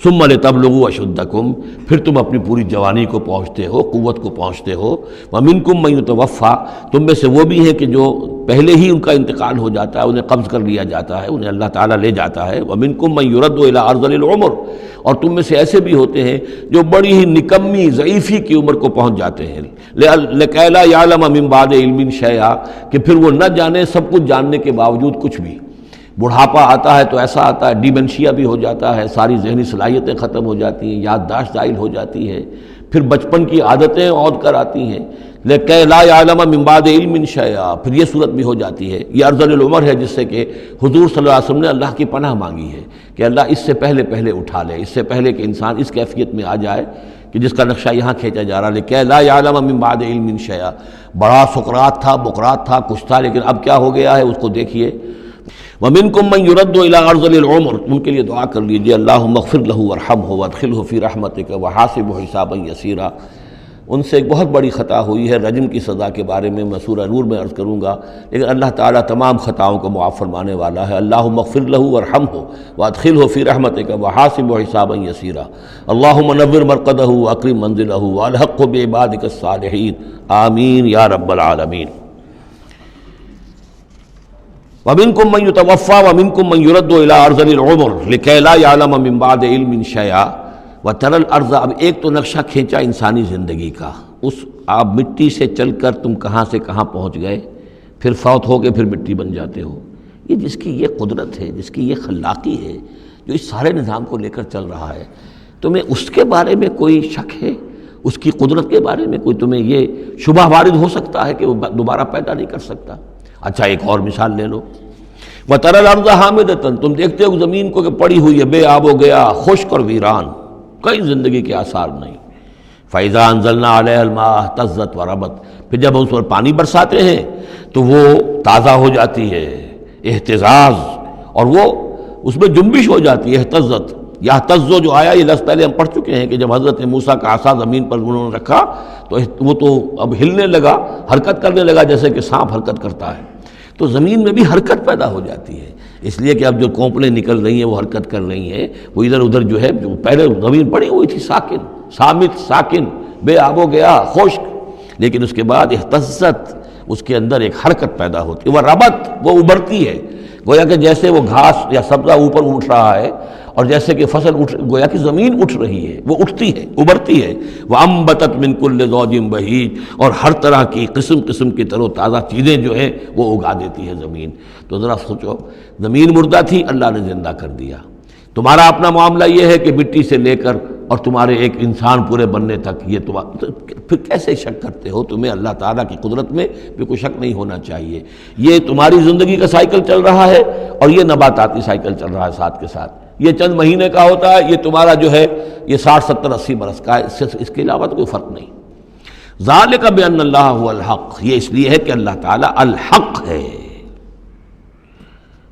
ثم لتبلغوا اشدکم، پھر تم اپنی پوری جوانی کو پہنچتے ہو، قوت کو پہنچتے ہو، ومنکم من یتوفی، تم میں سے وہ بھی ہیں کہ جو پہلے ہی ان کا انتقال ہو جاتا ہے، انہیں قبض کر لیا جاتا ہے، انہیں اللہ تعالیٰ لے جاتا ہے، ومنکم من یرد الی ارذل العمر، اور تم میں سے ایسے بھی ہوتے ہیں جو بڑی ہی نکمی ضعیفی کی عمر کو پہنچ جاتے ہیں، لکی لا یعلم من بعد علم شیئا، کہ پھر وہ نہ جانے سب کچھ جاننے کے باوجود کچھ بھی۔ بڑھاپا آتا ہے تو ایسا آتا ہے، ڈیمنشیا بھی ہو جاتا ہے، ساری ذہنی صلاحیتیں ختم ہو جاتی ہیں، یادداشت زائل ہو جاتی ہے، پھر بچپن کی عادتیں عود کر آتی ہیں، لکی لا یعلم من بعد علم شیئا، پھر یہ صورت بھی ہو جاتی ہے۔ یہ ارذل العمر ہے جس سے کہ حضور صلی اللہ علیہ وسلم نے اللہ کی پناہ مانگی ہے کہ اللہ اس سے پہلے اٹھا لے، اس سے پہلے کہ انسان اس کیفیت میں آ جائے کہ جس کا نقشہ یہاں کھینچا جا رہا ہے، لکی لا یعلم من بعد علم شیئا۔ بڑا سقراط تھا، بقراط تھا، کچھ تھا، لیکن اب کیا ہو گیا ہے اس کو دیکھیے۔ وَمِنْكُمْ مَنْ يُرَدُّ إِلَىٰ أَرْذَلِ الْعُمُرِ، ان کے لیے دعا کر لیجیے، اللہم اغفر لہ وارحمہ وادخلہ فی رحمتک وحاسبہ حسابا یسیرا۔ ان سے ایک بہت بڑی خطا ہوئی ہے، رجم کی سزا کے بارے میں میں سورہ نور میں عرض کروں گا، لیکن اللہ تعالیٰ تمام خطاؤں کو معاف فرمانے والا ہے۔ اللہم اغفر لہ وارحمہ وادخلہ فی رحمتک وحاسبہ حسابا یسیرا۔ اللہم نور مرقدہ واکرم منزلہ والحقہ بعبادک الصالحین، آمین یا رب العالمین۔ وَمِنْكُمْ مَنْ يُتَوَفَّى وَمِنْكُمْ مَنْ يُرَدُّ إِلَىٰ أَرْذَلِ الْعُمُرِ لِكَيْ لَا يَعْلَمَ مِنْ بَعْدِ عِلْمٍ شَيْئًا وَتَرَى الْأَرْضَ، اب ایک تو نقشہ کھینچا انسانی زندگی کا، اس آپ مٹی سے چل کر تم کہاں سے کہاں پہنچ گئے، پھر فوت ہو کے پھر مٹی بن جاتے ہو۔ یہ جس کی یہ قدرت ہے، جس کی یہ خلاقی ہے، جو اس سارے نظام کو لے کر چل رہا ہے، تمہیں اس کے بارے میں کوئی شک ہے؟ اس کی قدرت کے بارے میں کوئی تمہیں یہ شبہ وارد ہو سکتا ہے کہ وہ دوبارہ پیدا نہیں کر سکتا؟ اچھا ایک اور مثال لے لو، وَتَرَى الْأَرْضَ حَامِدَةً، تم دیکھتے ہو زمین کو کہ پڑی ہوئی ہے، بے آب و گیا، خشک اور ویران، کئی زندگی کے آثار نہیں۔ فَإِذَا أَنزَلْنَا عَلَيْهَا الْمَاءَ اهْتَزَّتْ وَرَبَتْ، پھر جب ہم اس پر پانی برساتے ہیں تو وہ تازہ ہو جاتی ہے، اہتزاز، اور وہ اس میں جنبش ہو جاتی ہے، اہتزت۔ یہتزو جو آیا یہ لفظ پہلے ہم پڑھ چکے ہیں کہ جب حضرت موسیٰ کا عصا زمین پر انہوں نے رکھا تو وہ تو اب ہلنے لگا، حرکت کرنے لگا جیسے کہ سانپ حرکت کرتا ہے، تو زمین میں بھی حرکت پیدا ہو جاتی ہے، اس لیے کہ اب جو کونپلیں نکل رہی ہیں وہ حرکت کر رہی ہیں، وہ ادھر ادھر جو ہے، جو پہلے زمین پڑی ہوئی تھی ساکن، صامت، ساکن، بے آب و گیا، خشک، لیکن اس کے بعد اہتزت، اس کے اندر ایک حرکت پیدا ہوتی ہے، وہ ربت، وہ ابھرتی ہے، گویا کہ جیسے وہ گھاس یا سبزہ اوپر اٹھ رہا ہے، اور جیسے کہ فصل گویا کہ زمین اٹھ رہی ہے، وہ اٹھتی ہے، ابھرتی ہے، وَأَنبَتَتْ مِن كُلِّ زَوْجٍ بَهِيجٍ، اور ہر طرح کی قسم قسم کی تر و تازہ چیزیں جو ہیں وہ اگا دیتی ہے زمین۔ تو ذرا سوچو، زمین مردہ تھی، اللہ نے زندہ کر دیا۔ تمہارا اپنا معاملہ یہ ہے کہ مٹی سے لے کر اور تمہارے ایک انسان پورے بننے تک، یہ پھر کیسے شک کرتے ہو؟ تمہیں اللہ تعالیٰ کی قدرت میں بھی کوئی شک نہیں ہونا چاہیے۔ یہ تمہاری زندگی کا سائیکل چل رہا ہے اور یہ نباتاتی سائیکل چل رہا ہے ساتھ کے ساتھ، یہ چند مہینے کا ہوتا ہے، یہ تمہارا جو ہے یہ 60 70 80 برس کا ہے، اس کے علاوہ تو کوئی فرق نہیں۔ ذالک بان اللہ هو الحق، یہ اس لیے ہے کہ اللہ تعالیٰ الحق ہے،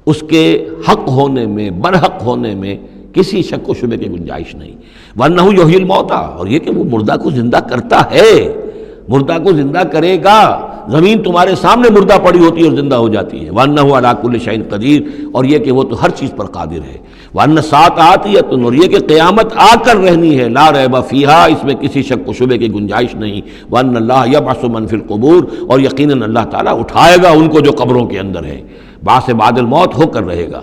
اس کے حق ہونے میں، برحق ہونے میں کسی شک و شبے کی گنجائش نہیں۔ وَأَنَّهُ يُحْيِي الْمَوْتَىٰ، اور یہ کہ وہ مردہ کو زندہ کرتا ہے، مردہ کو زندہ کرے گا۔ زمین تمہارے سامنے مردہ پڑی ہوتی ہے اور زندہ ہو جاتی ہے۔ وَأَنَّهُ عَلَىٰ كُلِّ شَيْءٍ قَدِيرٌ، اور یہ کہ وہ تو ہر چیز پر قادر ہے۔ وَأَنَّ السَّاعَةَ آتِيَةٌ، اور یہ کہ قیامت آ کر رہنی ہے، لَا رَيْبَ فِيهَا، اس میں کسی شک و شبے کی گنجائش نہیں۔ وَأَنَّ اللَّهَ يَبْعَثُ مَن فِي الْقُبُورِ، اور یقیناً اللہ تعالیٰ اٹھائے گا ان کو جو قبروں کے اندر ہے، بعث بعد الموت ہو کر رہے گا۔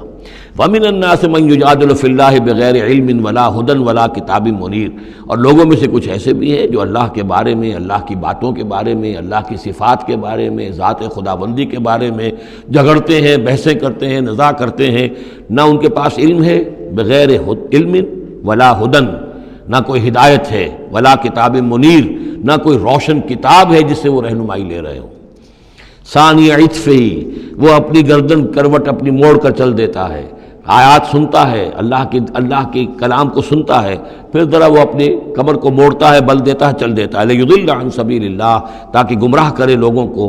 وَمِنَ النَّاسِ مَن يُجَادِلُ فِي اللَّهِ بِغَيْرِ عِلْمٍ وَلَا هُدًى وَلَا كِتَابٍ مُنِيرٍ، اور لوگوں میں سے کچھ ایسے بھی ہیں جو اللہ کے بارے میں، اللہ کی باتوں کے بارے میں، اللہ کی صفات کے بارے میں، ذات خداوندی کے بارے میں جھگڑتے ہیں، بحثیں کرتے ہیں، نزاع کرتے ہیں، نہ ان کے پاس علم ہے، بغیر علم ولا ہدن، نہ کوئی ہدایت ہے، ولا کتاب منیر، نہ کوئی روشن کتاب ہے جس سے وہ رہنمائی لے رہے ہوں۔ ثانی عطفہ، وہ اپنی گردن کروٹ اپنی موڑ کر چل دیتا ہے، آیات سنتا ہے، اللہ کی کلام کو سنتا ہے، پھر ذرا وہ اپنی کمر کو موڑتا ہے، بل دیتا ہے، چل دیتا ہے، لیضل عن سبیل اللہ، تاکہ گمراہ کرے لوگوں کو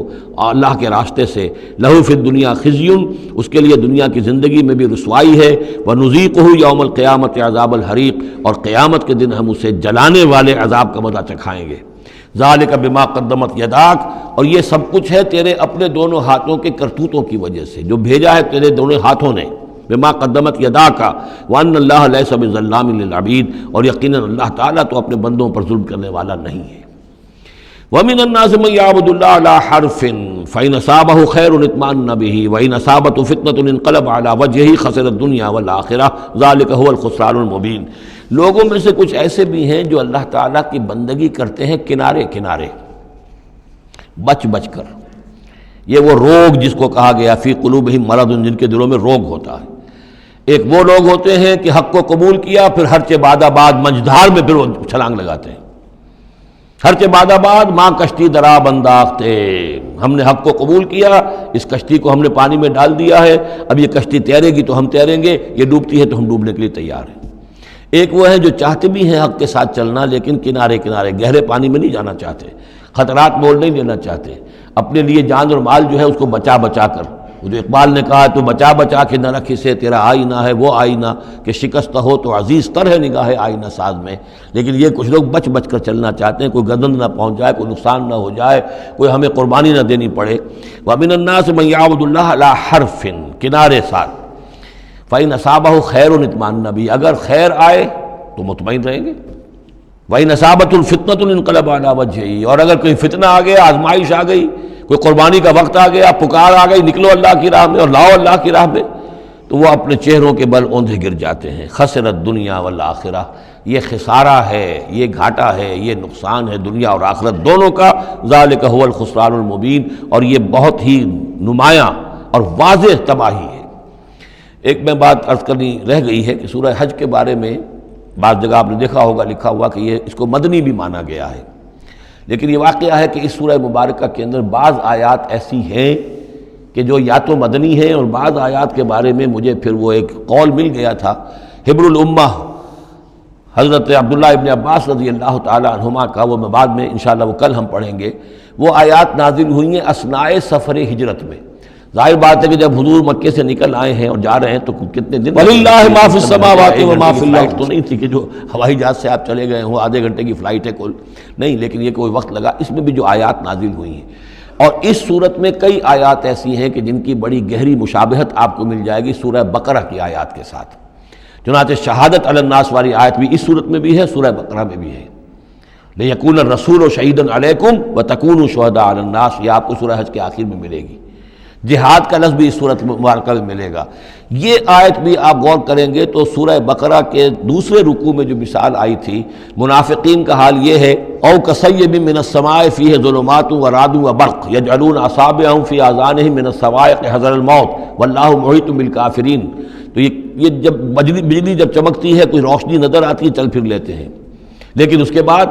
اللہ کے راستے سے۔ لہو فی الدنیا خزی، اس کے لیے دنیا کی زندگی میں بھی رسوائی ہے، ونذیقہ یوم القیامت عذاب الحریق، اور قیامت کے دن ہم اسے جلانے والے عذاب کا مزہ چکھائیں گے۔ ذالک بما قدمت یداک، اور یہ سب کچھ ہے تیرے اپنے دونوں ہاتھوں کے کرتوتوں کی وجہ سے، جو بھیجا ہے تیرے دونوں ہاتھوں نے، بما قدمت یداک، وان اللہ لیس بظلام للعبید، اور یقیناً اللہ تعالیٰ تو اپنے بندوں پر ظلم کرنے والا نہیں ہے۔ وَمِنَ النَّاسِ مَن يَعْبُدُ اللَّهَ عَلَىٰ حَرْفٍ فَإِنْ أَصَابَهُ خَيْرٌ اطْمَأَنَّ بِهِ وَإِنْ أَصَابَتْهُ فِتْنَةٌ انقلب عَلَىٰ وَجْهِهِ خَسِرَ الدُّنْيَا وَالْآخِرَةَ ذَلِكَ هُوَ الْخُسْرَانُ الْمُبِينُ۔ لوگوں میں سے کچھ ایسے بھی ہیں جو اللہ تعالیٰ کی بندگی کرتے ہیں کنارے کنارے، بچ بچ کر۔ یہ وہ روگ جس کو کہا گیا فی قلوبہم مرض، جن کے دلوں میں روگ ہوتا ہے۔ ایک وہ لوگ ہوتے ہیں کہ حق کو قبول کیا، پھر ہر چہ بعد آباد منجدھار میں پھر وہ چھلانگ لگاتے ہیں، ہر چہ بعد آباد ماں کشتی درا بنداختے، ہم نے حق کو قبول کیا، اس کشتی کو ہم نے پانی میں ڈال دیا ہے، اب یہ کشتی تیرے گی تو ہم تیریں گے، یہ ڈوبتی ہے تو ہم ڈوبنے کے لیے تیار ہیں۔ ایک وہ ہیں جو چاہتے بھی ہیں حق کے ساتھ چلنا، لیکن کنارے کنارے گہرے پانی میں نہیں جانا چاہتے، خطرات مول نہیں لینا چاہتے، اپنے لیے جان اور مال جو ہے اس کو بچا بچا کر، وہ جو اقبال نے کہا تو بچا بچا کے نہ رکھ اسے تیرا آئینہ ہے وہ آئینہ کہ شکست ہو تو عزیز تر ہے نگاہ آئینہ ساز میں۔ لیکن یہ کچھ لوگ بچ بچ کر چلنا چاہتے ہیں، کوئی گردن نہ پہنچ جائے، کوئی نقصان نہ ہو جائے، کوئی ہمیں قربانی نہ دینی پڑے۔ وَمِنَ النَّاسِ مَن يَعْبُدُ اللَّهَ عَلَىٰ حَرْفٍ، کنارے ساتھ، فَإِنْ أَصَابَهُ خَيْرٌ اطْمَأَنَّ بِهِ، اگر خیر آئے تو مطمئن رہیں گے، وَإِنْ أَصَابَتْهُ الْفِتْنَةُ انقلب عَلَىٰ وَجْهِهِ، اور اگر کوئی فتنہ آ گیا، آزمائش آ گئی، کوئی قربانی کا وقت آ گیا، پکار آ گئی، نکلو اللہ کی راہ میں اور لاؤ اللہ کی راہ میں، تو وہ اپنے چہروں کے بل اوندھے گر جاتے ہیں۔ خسرت دنیا والآخرہ، یہ خسارہ ہے، یہ گھاٹا ہے، یہ نقصان ہے دنیا اور آخرت دونوں کا۔ ذالک هو الخسران المبین، اور یہ بہت ہی نمایاں اور واضح تباہی ہے۔ ایک میں بات عرض کرنی رہ گئی ہے کہ سورہ حج کے بارے میں بعض جگہ آپ نے دیکھا ہوگا لکھا ہوا کہ یہ اس کو مدنی بھی مانا گیا ہے، لیکن یہ واقعہ ہے کہ اس سورہ مبارکہ کے اندر بعض آیات ایسی ہیں کہ جو یا تو مدنی ہیں، اور بعض آیات کے بارے میں مجھے پھر وہ ایک قول مل گیا تھا حبر الامہ حضرت عبداللہ ابن عباس رضی اللہ تعالی عنہما کا، وہ میں بعد میں انشاءاللہ وہ کل ہم پڑھیں گے۔ وہ آیات نازل ہوئی ہیں اثناء سفر ہجرت میں۔ ظاہر بات ہے کہ جب حضور مکے سے نکل آئے ہیں اور جا رہے ہیں تو کتنے دن، وَلِلَّهِ مَا فِي السَّمَاوَاتِ وَمَا فِي الْأَرْضِ، تو نہیں تھی کہ جو ہوائی جہاز سے آپ چلے گئے ہوں، آدھے گھنٹے کی فلائٹ ہے کل نہیں، لیکن یہ کوئی وقت لگا۔ اس میں بھی جو آیات نازل ہوئی ہیں، اور اس صورت میں کئی آیات ایسی ہیں کہ جن کی بڑی گہری مشابہت آپ کو مل جائے گی سورہ بقرہ کی آیات کے ساتھ۔ چنانچہ شہادت علی الناس والی آیت بھی اس صورت میں بھی ہے، سورہ بقرہ میں بھی ہے، لِيَكُونَ الرَّسُولُ شَهِيدًا عَلَيْكُمْ وَتَكُونُوا شُهَدَاءَ عَلَى النَّاسِ، یہ آپ کو سورہ حج کے آخر میں ملے گی۔ جہاد کا لفظ بھی اس صورت مبارکہ میں ملے گا۔ یہ آیت بھی آپ غور کریں گے تو سورہ بقرہ کے دوسرے رکوع میں جو مثال آئی تھی، منافقین کا حال یہ ہے، او کصیب من السماء فیہ ظلمات ورعد وبرق یجعلون اصابعهم فی آذانہم من الصواعق حذر الموت واللہ محیط بالکافرین۔ تو یہ جب بجلی جب چمکتی ہے، کوئی روشنی نظر آتی ہے، چل پھر لیتے ہیں، لیکن اس کے بعد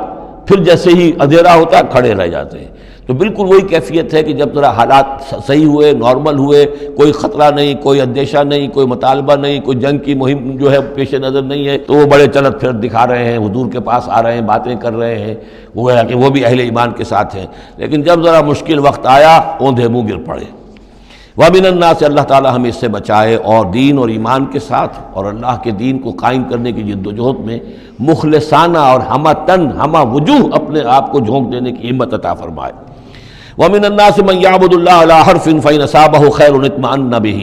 پھر جیسے ہی اندھیرا ہوتا ہے کھڑے رہ جاتے ہیں۔ تو بالکل وہی کیفیت ہے کہ جب ذرا حالات صحیح ہوئے، نارمل ہوئے، کوئی خطرہ نہیں، کوئی اندیشہ نہیں، کوئی مطالبہ نہیں، کوئی جنگ کی مہم جو ہے پیش نظر نہیں ہے، تو وہ بڑے چلت پھر دکھا رہے ہیں، حضور کے پاس آ رہے ہیں، باتیں کر رہے ہیں، وہ ہے کہ وہ بھی اہل ایمان کے ساتھ ہیں۔ لیکن جب ذرا مشکل وقت آیا، اوندھے منہ گر پڑے۔ وَمِنَ النَّاسِ، اللہ تعالی ہمیں اس سے بچائے، اور دین اور ایمان کے ساتھ اور اللہ کے دین کو قائم کرنے کی جد و جہد میں مخلصانہ اور ہمہ تن ہمہ وجوہ اپنے آپ کو جھونک دینے کی ہمت عطا فرمائے۔ وَمِنَ النَّاسِ مَن يَعْبُدُ اللَّهَ عَلَىٰ حَرْفٍ فَإِنْ أَصَابَهُ خَيْرٌ اطْمَأَنَّ بِهِ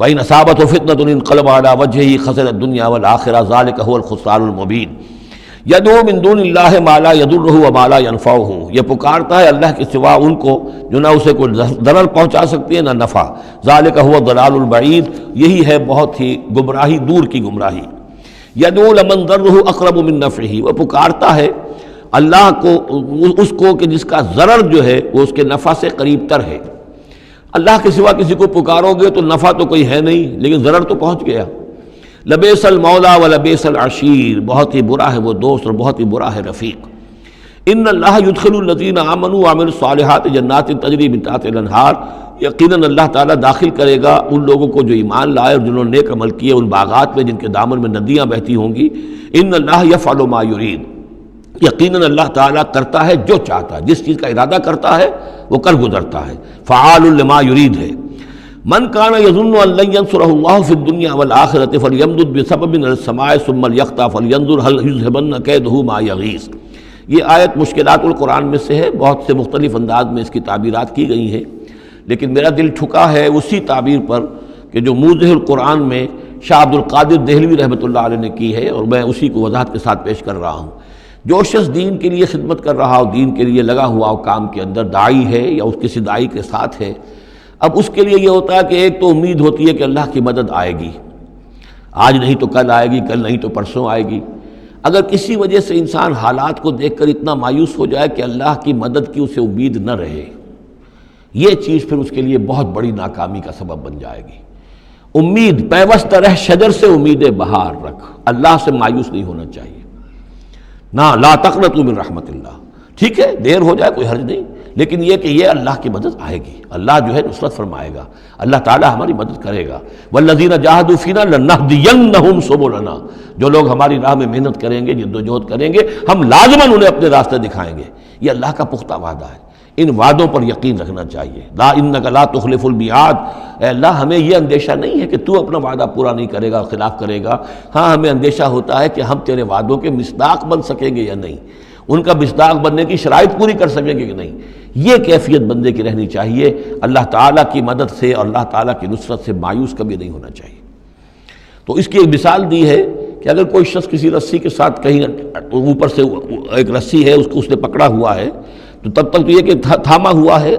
وَإِنْ أَصَابَتْهُ فِتْنَةٌ انقلب عَلَىٰ وَجْهِهِ خَسِرَ الدُّنْيَا وَالْآخِرَةَ ذَلِكَ هُوَ الْخُسْرَانُ الْمُبِينُ۔ يَدْعُو مِن دُونِ اللَّهِ مَا لَا يَضُرُّهُ وَمَا لَا يَنفَعُهُ، یہ پکارتا ہے اللہ کے سوا ان کو جو نہ اسے کوئی ضرر پہنچا سکتی ہے نہ نفع۔ ذَلِكَ هُوَ الضَّلَالُ الْبَعِيدُ، یہی ہے بہت ہی گمراہی، دور کی گمراہی۔ يَدْعُو لَمَن ضَرُّهُ أَقْرَبُ مِن نَفْعِهِ، وہ پکارتا ہے اللہ کو، اس کو کہ جس کا ضرر جو ہے وہ اس کے نفع سے قریب تر ہے۔ اللہ کے سوا کسی کو پکارو گے تو نفع تو کوئی ہے نہیں، لیکن ضرر تو پہنچ گیا۔ لبیس المولا و لبیس العشیر، بہت ہی برا ہے وہ دوست اور بہت ہی برا ہے رفیق۔ ان اللہ يدخل الذین آمنوا وعملوا الصالحات جنات تجری من تحتها الانہار، یقیناً اللہ تعالیٰ داخل کرے گا ان لوگوں کو جو ایمان لائے اور جنہوں نے نیک عمل کیے ان باغات میں جن کے دامن میں ندیاں بہتی ہوں گی۔ ان اللہ یفعل ما یرید، یقیناً اللہ تعالیٰ کرتا ہے جو چاہتا ہے، جس چیز کا ارادہ کرتا ہے وہ کر گزرتا ہے۔ فعال لما یرید ہے۔ من کان یظن ان لن ینصرہ اللہ فی الدنیا والآخرۃ فلیمدد بسبب الى السماء ثم لیقطع فلینظر هل یذهبن کیدہ ما یغیظ۔ یہ آیت مشکلات القرآن میں سے ہے، بہت سے مختلف انداز میں اس کی تعبیرات کی گئی ہیں، لیکن میرا دل ٹھکا ہے اسی تعبیر پر کہ جو موضح القرآن میں شاہ عبد القادر دہلوی رحمۃ اللہ علیہ نے کی ہے، اور میں اسی کو وضاحت کے ساتھ پیش کر رہا ہوں۔ جو شخص دین کے لیے خدمت کر رہا ہو، دین کے لیے لگا ہوا ہو، کام کے اندر داعی ہے یا اس کسی داعی کے ساتھ ہے، اب اس کے لیے یہ ہوتا ہے کہ ایک تو امید ہوتی ہے کہ اللہ کی مدد آئے گی، آج نہیں تو کل آئے گی، کل نہیں تو پرسوں آئے گی۔ اگر کسی وجہ سے انسان حالات کو دیکھ کر اتنا مایوس ہو جائے کہ اللہ کی مدد کی اسے امید نہ رہے، یہ چیز پھر اس کے لیے بہت بڑی ناکامی کا سبب بن جائے گی۔ امید پیوست رہ شجر سے امید بہار رکھ، اللہ سے مایوس نہیں ہونا چاہیے، نہ لا تقنطوا من رحمت اللہ۔ ٹھیک ہے دیر ہو جائے کوئی حرج نہیں، لیکن یہ کہ یہ اللہ کی مدد آئے گی، اللہ جو ہے نصرت فرمائے گا، اللہ تعالی ہماری مدد کرے گا۔ والذین جاہدوا فینا لنہدینہم سبلنا، جو لوگ ہماری راہ میں محنت کریں گے، جدوجہد کریں گے، ہم لازماً انہیں اپنے راستے دکھائیں گے۔ یہ اللہ کا پختہ وعدہ ہے، ان وعدوں پر یقین رکھنا چاہیے۔ لا انک لا تخلف المیعاد، اے اللہ ہمیں یہ اندیشہ نہیں ہے کہ تو اپنا وعدہ پورا نہیں کرے گا، خلاف کرے گا، ہاں ہمیں اندیشہ ہوتا ہے کہ ہم تیرے وعدوں کے مصداق بن سکیں گے یا نہیں، ان کا مصداق بننے کی شرائط پوری کر سکیں گے کہ نہیں۔ یہ کیفیت بندے کی رہنی چاہیے، اللہ تعالیٰ کی مدد سے اور اللہ تعالیٰ کی نصرت سے مایوس کبھی نہیں ہونا چاہیے۔ تو اس کی ایک مثال دی ہے کہ اگر کوئی شخص کسی رسی کے ساتھ کہیں اوپر سے ایک رسی ہے اس کو اس نے پکڑا ہوا ہے، تو تب تک تو یہ کہ تھاما ہوا ہے،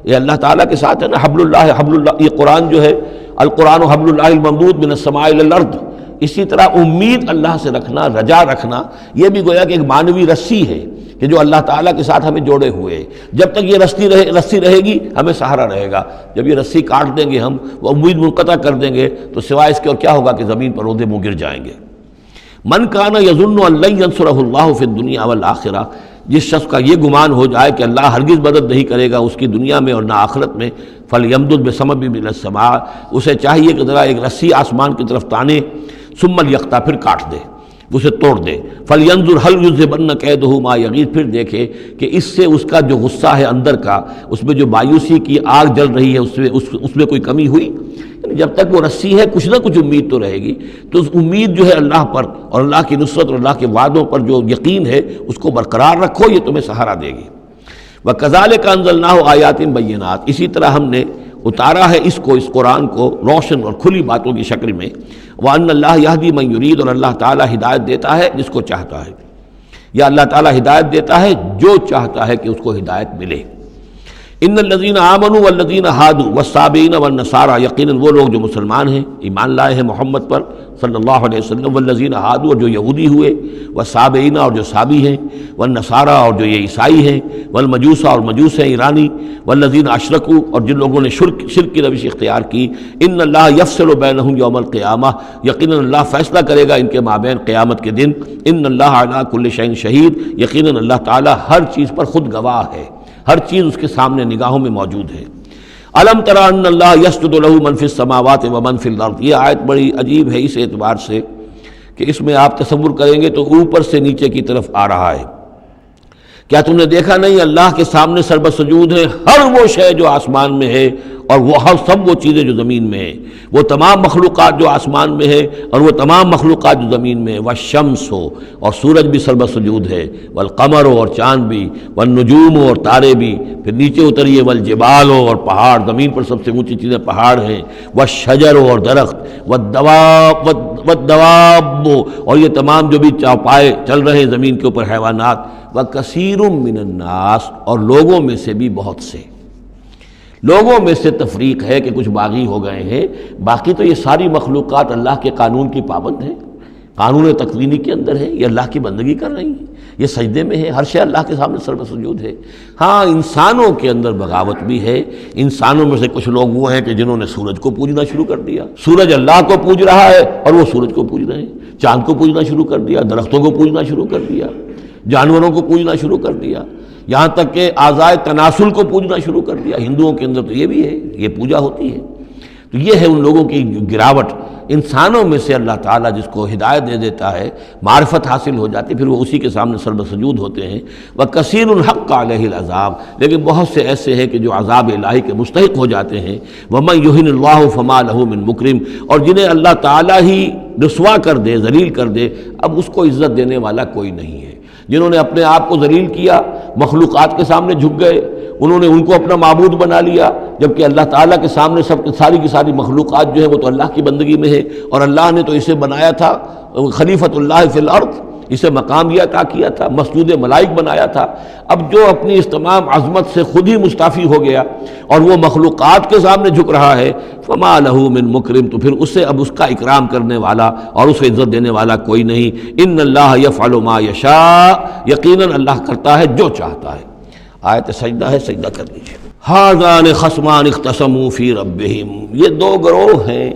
یہ اللہ تعالیٰ کے ساتھ ہے نا، حبل اللہ حبل اللہ، یہ قرآن جو ہے القرآن حبل اللہ الممدود من السماء الی الارض، اسی طرح امید اللہ سے رکھنا، رجا رکھنا، یہ بھی گویا کہ ایک معنوی رسی ہے کہ جو اللہ تعالیٰ کے ساتھ ہمیں جوڑے ہوئے، جب تک یہ رسی رہے گی ہمیں سہارا رہے گا، جب یہ رسی کاٹ دیں گے ہم، وہ امید منقطع کر دیں گے، تو سوائے اس کے اور کیا ہوگا کہ زمین پر رودے منہ گر جائیں گے۔ من کان یظن ان لن ینصرہ اللہ فی الدنیا والآخرہ، جس شخص کا یہ گمان ہو جائے کہ اللہ ہرگز مدد نہیں کرے گا اس کی دنیا میں اور نہ آخرت میں، فلیمدد بسبب من السماء، اسے چاہیے کہ ذرا ایک رسی آسمان کی طرف تانے، ثم لیقطع، پھر کاٹ دے، اسے توڑ دے، فلینظر هل یذهبن کیدہ ما یغیظ، پھر دیکھے کہ اس سے اس کا جو غصہ ہے اندر کا، اس میں جو مایوسی کی آگ جل رہی ہے اس میں کوئی کمی ہوئی۔ یعنی جب تک وہ رسی ہے کچھ نہ کچھ امید تو رہے گی، تو اس امید جو ہے اللہ پر اور اللہ کی نصرت اور اللہ کے وعدوں پر جو یقین ہے اس کو برقرار رکھو، یہ تمہیں سہارا دے گی۔ وَكَذَلِكَ أَنزَلْنَاهُ آيَاتٍ بَيِّنَاتٍ، اسی طرح ہم نے اتارا ہے اس قرآن کو روشن اور کھلی باتوں کی شکل میں۔ وَأَنَّ اللَّهَ يَهْدِي مَن يُرِيدُ، اور اللہ تعالیٰ ہدایت دیتا ہے جس کو چاہتا ہے، یا اللہ تعالیٰ ہدایت دیتا ہے جو چاہتا ہے کہ اس کو ہدایت ملے۔ ان الذین آمنوا والذین ہادوا والصابئین والنصارى، یقیناً وہ لوگ جو مسلمان ہیں، ایمان لائے ہیں محمد پر صلی اللہ علیہ وسلم، والذین ہادوا، اور جو یہودی ہوئے، والصابئین، اور جو صابی ہیں، والنصارى، اور جو یہ عیسائی ہیں، والمجوس، اور مجوس ہیں ایرانی، والذین اشرکوا، اور جن لوگوں نے شرک کی روش اختیار کی، ان اللہ یفصل بینہم یوم القیامہ، یقیناً اللہ فیصلہ کرے گا ان کے مابین قیامت کے دن۔ ان اللہ علی کل شیء شہید، یقیناً اللہ تعالیٰ ہر چیز پر خود گواہ ہے، ہر چیز اس کے سامنے نگاہوں میں موجود ہے۔ الم تری ان اللہ یسجد لہ من فی السماوات ومن فی الارض، یہ آیت بڑی عجیب ہے اس اعتبار سے کہ اس میں آپ تصور کریں گے تو اوپر سے نیچے کی طرف آ رہا ہے۔ کیا تم نے دیکھا نہیں اللہ کے سامنے سربسجود ہے ہر وہ شے جو آسمان میں ہے اور وہ ہر سب وہ چیزیں جو زمین میں ہیں، وہ تمام مخلوقات جو آسمان میں ہے اور وہ تمام مخلوقات جو زمین میں ہے، والشمس ہو، اور سورج بھی سربسجود ہے، والقمر ہو، اور چاند بھی، والنجوم ہو، اور تارے بھی، پھر نیچے اتریے، والجبال ہو، اور پہاڑ، زمین پر سب سے اونچی چیزیں پہاڑ ہیں، والشجر ہو، اور درخت، والدواب ہو، اور یہ تمام جو بھی چوپائے چل رہے ہیں زمین کے اوپر حیوانات، وَكَثِيرٌ مِّنَ النَّاسِ، اور لوگوں میں سے بھی بہت سے، لوگوں میں سے تفریق ہے کہ کچھ باغی ہو گئے ہیں، باقی تو یہ ساری مخلوقات اللہ کے قانون کی پابند ہیں، قانون تکوینی کے اندر ہے، یہ اللہ کی بندگی کر رہی ہیں، یہ سجدے میں ہے، ہر شے اللہ کے سامنے سربسجود ہے۔ ہاں انسانوں کے اندر بغاوت بھی ہے، انسانوں میں سے کچھ لوگ وہ ہیں کہ جنہوں نے سورج کو پوجنا شروع کر دیا، سورج اللہ کو پوج رہا ہے اور وہ سورج کو پوج رہے ہیں، چاند کو پوجنا شروع کر دیا، درختوں کو پوجنا شروع کر دیا، جانوروں کو پوجنا شروع کر دیا، یہاں تک کہ اعضائے تناسل کو پوجنا شروع کر دیا۔ ہندوؤں کے اندر تو یہ بھی ہے، یہ پوجا ہوتی ہے۔ تو یہ ہے ان لوگوں کی گراوٹ۔ انسانوں میں سے اللہ تعالیٰ جس کو ہدایت دے دیتا ہے، معرفت حاصل ہو جاتی، پھر وہ اسی کے سامنے سربسجود ہوتے ہیں۔ وَكَثِيرٌ حَقَّ عَلَيْهِ الْعَذَابُ، لیکن بہت سے ایسے ہیں کہ جو عذاب الہی کے مستحق ہو جاتے ہیں۔ وَمَن يُهِنِ اللَّهُ فَمَا لَهُ مِن مُكْرِمٍ، اور جنہیں اللہ تعالیٰ ہی رسوا کر دے، ذلیل کر دے، اب اس کو عزت دینے والا کوئی نہیں ہے۔ جنہوں نے اپنے آپ کو ذلیل کیا، مخلوقات کے سامنے جھک گئے، انہوں نے ان کو اپنا معبود بنا لیا، جبکہ اللہ تعالیٰ کے سامنے ساری کی ساری مخلوقات جو ہے وہ تو اللہ کی بندگی میں ہے، اور اللہ نے تو اسے بنایا تھا خلیفۃ اللہ فی الارض، اسے مقام یہ عطا کیا تھا، مسجود ملائک بنایا تھا۔ اب جو اپنی اس تمام عظمت سے خود ہی مستعفی ہو گیا اور وہ مخلوقات کے سامنے جھک رہا ہے، فما لہ من مکرم، تو پھر اسے اب اس کا اکرام کرنے والا اور اسے عزت دینے والا کوئی نہیں۔ ان اللہ یفعل ما یشاء، یقیناً اللہ کرتا ہے جو چاہتا ہے۔ آیت سجدہ ہے، سجدہ کر لیجیے۔ ھذان خصمان اختصموا فی ربہم، یہ دو گروہ ہیں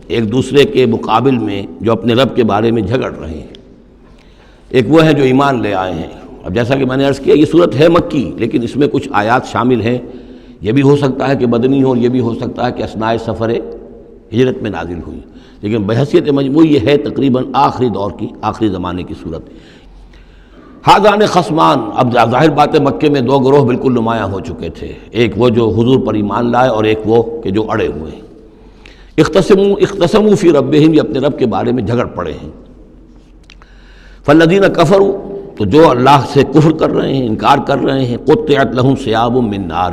ایک دوسرے کے مقابل میں جو اپنے رب کے بارے میں جھگڑ رہے ہیں۔ ایک وہ ہے جو ایمان لے آئے ہیں۔ اب جیسا کہ میں نے عرض کیا یہ صورت ہے مکی، لیکن اس میں کچھ آیات شامل ہیں، یہ بھی ہو سکتا ہے کہ مدنی ہو اور یہ بھی ہو سکتا ہے کہ اثناء سفر ہجرت میں نازل ہوئی، لیکن بحیثیت مجموعی یہ ہے تقریباً آخری دور کی، آخری زمانے کی صورت۔ ھذان خصمان، اب ظاہر بات ہے مکے میں دو گروہ بالکل نمایاں ہو چکے تھے، ایک وہ جو حضور پر ایمان لائے اور ایک وہ کہ جو اڑے ہوئے ہیں۔ اختصموا فی ربہم، یہ اپنے رب کے بارے میں جھگڑ پڑے ہیں۔ فالذین کفروا، تو جو اللہ سے کفر کر رہے ہیں، انکار کر رہے ہیں، قطعت لہم ثیاب من نار،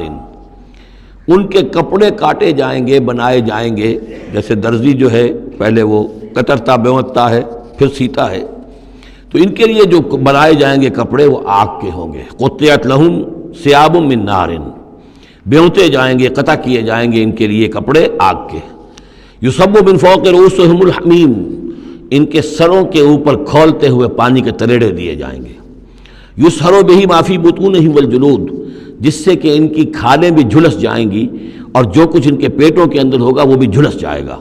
ان کے کپڑے کاٹے جائیں گے، بنائے جائیں گے، جیسے درزی جو ہے پہلے وہ کترتا بیوتتا ہے پھر سیتا ہے، تو ان کے لیے جو بنائے جائیں گے کپڑے وہ آگ کے ہوں گے۔ قطعت لہم ثیاب من نار، بیوتے جائیں گے، قطع کیے جائیں گے ان کے لیے کپڑے آگ کے۔ یصب من فوق رؤوسہم الحمیم، ان کے سروں کے اوپر کھولتے ہوئے پانی کے تریڑے دیے جائیں گے۔ یسحر بہ ما فی بطونہم والجلود، جس سے کہ ان کی کھالیں بھی جھلس جائیں گی اور جو کچھ ان کے پیٹوں کے اندر ہوگا وہ بھی جھلس جائے گا۔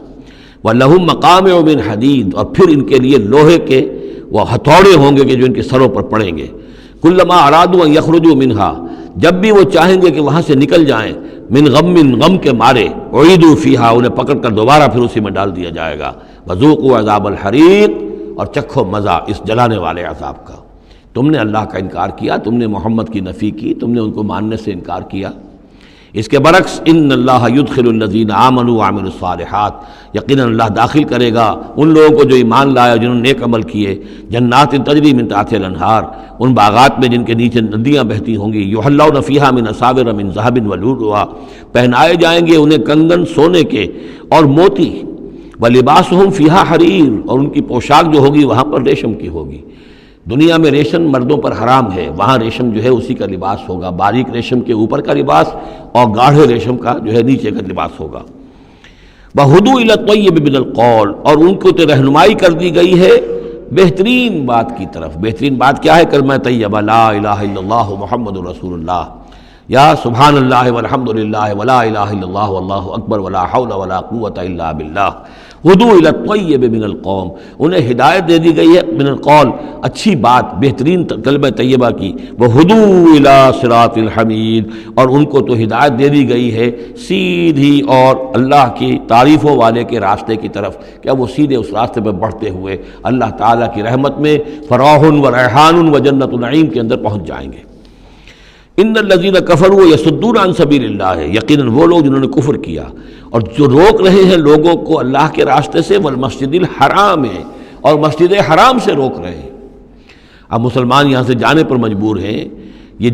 وَلَهُم مَّقَامِعُ مِنْ حَدِيدٍ، اور پھر ان کے لیے لوہے کے وہ ہتھوڑے ہوں گے کہ جو ان کے سروں پر پڑیں گے۔ كُلَّمَا أَرَادُوا أَن يَخْرُجُوا مِنْهَا، جب بھی وہ چاہیں گے کہ وہاں سے نکل جائیں، من غم کے مارے، اعیدوا فیہا، انہیں پکڑ کر دوبارہ پھر اسی میں ڈال دیا جائے گا۔ وذوقوا عذاب الحریق، اور چکھو مزہ اس جلانے والے عذاب کا۔ تم نے اللہ کا انکار کیا، تم نے محمد کی نفی کی، تم نے ان کو ماننے سے انکار کیا۔ اس کے برعکس ان اللہ یدخل الذین آمنوا وعملوا الصالحات، یقیناً اللہ داخل کرے گا ان لوگوں کو جو ایمان لائے اور جنہوں نے نیک عمل کیے، جنات تجری من تحتها الانہار، ان باغات میں جن کے نیچے ندیاں بہتی ہوں گی، یحلون فیہا من اساور من ذہب ولؤلؤا، پہنائے جائیں گے انہیں کنگن سونے کے اور موتی، ولباسہم فیہا حریر، اور ان کی پوشاک جو ہوگی وہاں پر ریشم کی ہوگی۔ دنیا میں ریشم مردوں پر حرام ہے، وہاں ریشم جو ہے اسی کا لباس ہوگا، باریک ریشم کے اوپر کا لباس اور گاڑھے ریشم کا جو ہے نیچے کا لباس ہوگا۔ وَہُدُوا إِلَى الطَّيِّبِ مِنَ الْقَوْلِ، اور ان کو تو رہنمائی کر دی گئی ہے بہترین بات کی طرف۔ بہترین بات کیا ہے؟ کلمہ طیبہ، لا الہ الا اللہ محمد رسول اللہ، یا سبحان اللہ والحمد للہ ولا الہ الا اللہ واللہ اکبر ولا حول ولا قوۃ الا باللہ۔ ہدوا الی الطیب من القول، انہیں ہدایت دے دی گئی ہے من القول، اچھی بات، بہترین کلمہ طیبہ کی۔ وہدوا الی صراط الحمید، اور ان کو تو ہدایت دے دی گئی ہے سیدھی اور اللہ کی تعریفوں والے کے راستے کی طرف، کہ اب وہ سیدھے اس راستے پہ بڑھتے ہوئے اللہ تعالیٰ کی رحمت میں فراح و ریحان و جنت النعیم کے اندر پہنچ جائیں گے۔ ان الذین کفروا یصدون عن سبیل اللہ، یقیناً وہ لوگ جنہوں نے کفر کیا اور جو روک رہے ہیں لوگوں کو اللہ کے راستے سے، والمسجد الحرام ہے، اور مسجد حرام سے روک رہے ہیں۔ اب مسلمان یہاں سے جانے پر مجبور ہیں، یہ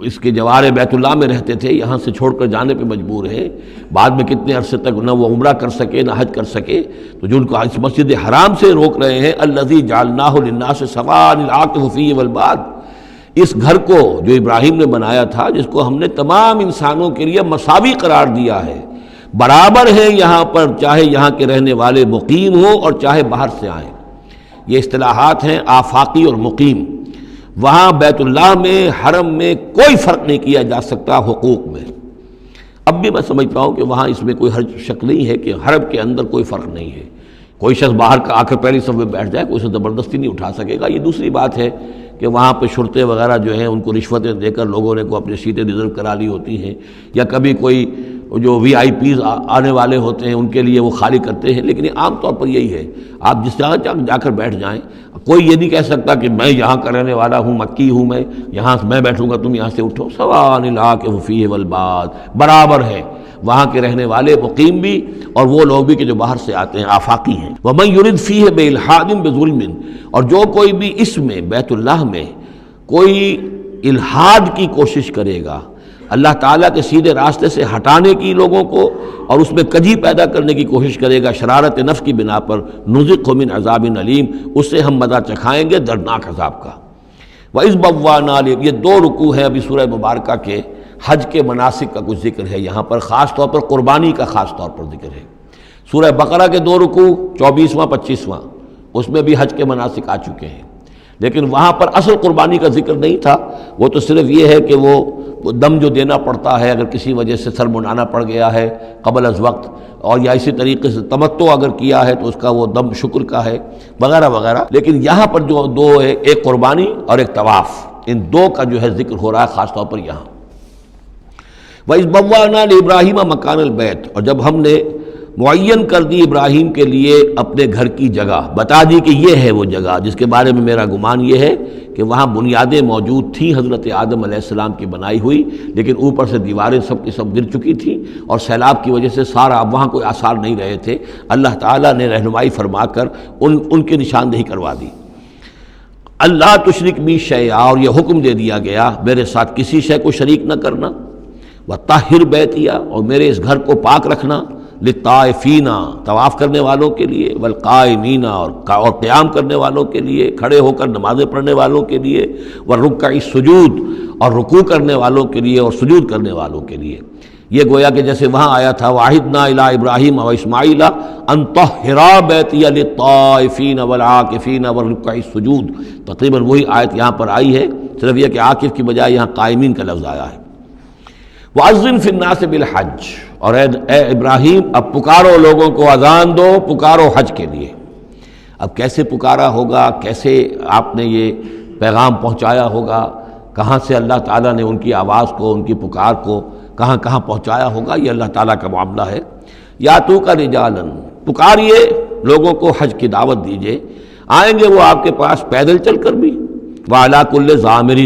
اس کے جوار بیت اللہ میں رہتے تھے، یہاں سے چھوڑ کر جانے پہ مجبور ہیں، بعد میں کتنے عرصے تک نہ وہ عمرہ کر سکے نہ حج کر سکے، تو جو ان کو اس مسجد حرام سے روک رہے ہیں، الذی جعلناہ للناس سواء العاکف فیہ والباد، اس گھر کو جو ابراہیم نے بنایا تھا، جس کو ہم نے تمام انسانوں کے لیے مساوی قرار دیا ہے، برابر ہیں یہاں پر، چاہے یہاں کے رہنے والے مقیم ہوں اور چاہے باہر سے آئیں۔ یہ اصطلاحات ہیں آفاقی اور مقیم۔ وہاں بیت اللہ میں، حرم میں کوئی فرق نہیں کیا جا سکتا حقوق میں۔ اب بھی میں سمجھتا ہوں کہ وہاں اس میں کوئی حرج شک نہیں ہے کہ حرم کے اندر کوئی فرق نہیں ہے۔ کوئی شخص باہر کا آ کر پہلی صف میں بیٹھ جائے، کوئی اسے زبردستی نہیں اٹھا سکے گا۔ یہ دوسری بات ہے کہ وہاں پہ شرطے وغیرہ جو ہیں ان کو رشوتیں دے کر لوگوں نے کو اپنی سیٹیں ریزرو کرا لی ہوتی ہیں، یا کبھی کوئی جو وی آئی پیز آنے والے ہوتے ہیں ان کے لیے وہ خالی کرتے ہیں، لیکن عام طور پر یہی ہے، آپ جس جگہ جا کر بیٹھ جائیں، کوئی یہ نہیں کہہ سکتا کہ میں یہاں کا رہنے والا ہوں، مکی ہوں، میں یہاں میں بیٹھوں گا تم یہاں سے اٹھو، سواء العاکف فیہ والباد، برابر ہے۔ وہاں کے رہنے والے مقیم بھی اور وہ لوگ بھی کہ جو باہر سے آتے ہیں آفاقی ہیں۔ وَمَن يُرِدْ فِيهِ بِإِلْحَادٍ بِظُلْمٍ، اور جو کوئی بھی اس میں بیت اللہ میں کوئی الحاد کی کوشش کرے گا، اللہ تعالیٰ کے سیدھے راستے سے ہٹانے کی لوگوں کو، اور اس میں کجی پیدا کرنے کی کوشش کرے گا شرارت نفس کی بنا پر، نُذِقْهُ مِنْ عَذَابٍ أَلِيمٍ، اس سے ہم مزہ چکھائیں گے دردناک عذاب کا۔ وَإِذْ بَوَّأْنَا، یہ دو رکوع ہیں ابھی سورہ مبارکہ کے، حج کے مناسک کا کچھ ذکر ہے یہاں پر، خاص طور پر قربانی کا خاص طور پر ذکر ہے۔ سورہ بقرہ کے دو رکوع 24واں 25واں، اس میں بھی حج کے مناسک آ چکے ہیں، لیکن وہاں پر اصل قربانی کا ذکر نہیں تھا، وہ تو صرف یہ ہے کہ وہ دم جو دینا پڑتا ہے اگر کسی وجہ سے سر منڈانا پڑ گیا ہے قبل از وقت، اور یا اسی طریقے سے تمتع اگر کیا ہے تو اس کا وہ دم شکر کا ہے وغیرہ وغیرہ۔ لیکن یہاں پر جو دو ہے، ایک قربانی اور ایک طواف، ان دو کا جو ہے ذکر ہو رہا ہے خاص طور پر یہاں۔ وَإِذْ بَوَّأْنَا لِإِبْرَاهِيمَ مَكَانَ الْبَيْتِ، اور جب ہم نے معین کر دی ابراہیم کے لیے اپنے گھر کی جگہ، بتا دی کہ یہ ہے وہ جگہ جس کے بارے میں میرا گمان یہ ہے کہ وہاں بنیادیں موجود تھیں حضرت آدم علیہ السلام کی بنائی ہوئی، لیکن اوپر سے دیواریں سب کی سب گر چکی تھیں اور سیلاب کی وجہ سے سارا اب وہاں کوئی آثار نہیں رہے تھے۔ اللہ تعالیٰ نے رہنمائی فرما کر ان کی نشاندہی کروا دی۔ اللہ تشرک بی شیئا، اور یہ حکم دے دیا گیا میرے ساتھ کسی شے کو شریک نہ کرنا، وطہر بیتیا، اور میرے اس گھر کو پاک رکھنا، للطائفین، طواف کرنے والوں کے لیے، والقائمین، اور قیام کرنے والوں کے لیے، کھڑے ہو کر نمازیں پڑھنے والوں کے لیے، والرکع السجود، اور رکوع کرنے والوں کے لیے اور سجود کرنے والوں کے لیے۔ یہ گویا کہ جیسے وہاں آیا تھا وَعَهِدْنَا إِلَىٰ إِبْرَاهِيمَ وَإِسْمَاعِيلَ أَن طَهِّرَا بَيْتِيَ لِلطَّائِفِينَ وَالْعَاكِفِينَ وَالرُّكَّعِ السُّجُودِ، تقریباً وہی آیت یہاں پر آئی ہے، صرف یہ کہ عاکف کی بجائے یہاں قائمین کا لفظ آیا ہے۔ وَأَذِّن فِي النَّاسِ بِالْحَجِّ، اور اے ابراہیم اب پکارو لوگوں کو، اذان دو، پکارو حج کے لیے۔ اب کیسے پکارا ہوگا، کیسے آپ نے یہ پیغام پہنچایا ہوگا، کہاں سے اللہ تعالیٰ نے ان کی آواز کو، ان کی پکار کو کہاں کہاں پہنچایا ہوگا، یہ اللہ تعالیٰ کا معاملہ ہے۔ یا تو کا رجالن، پکاریے لوگوں کو، حج کی دعوت دیجیے، آئیں گے وہ آپ کے پاس پیدل چل کر بھی، وعلی کل ضامر،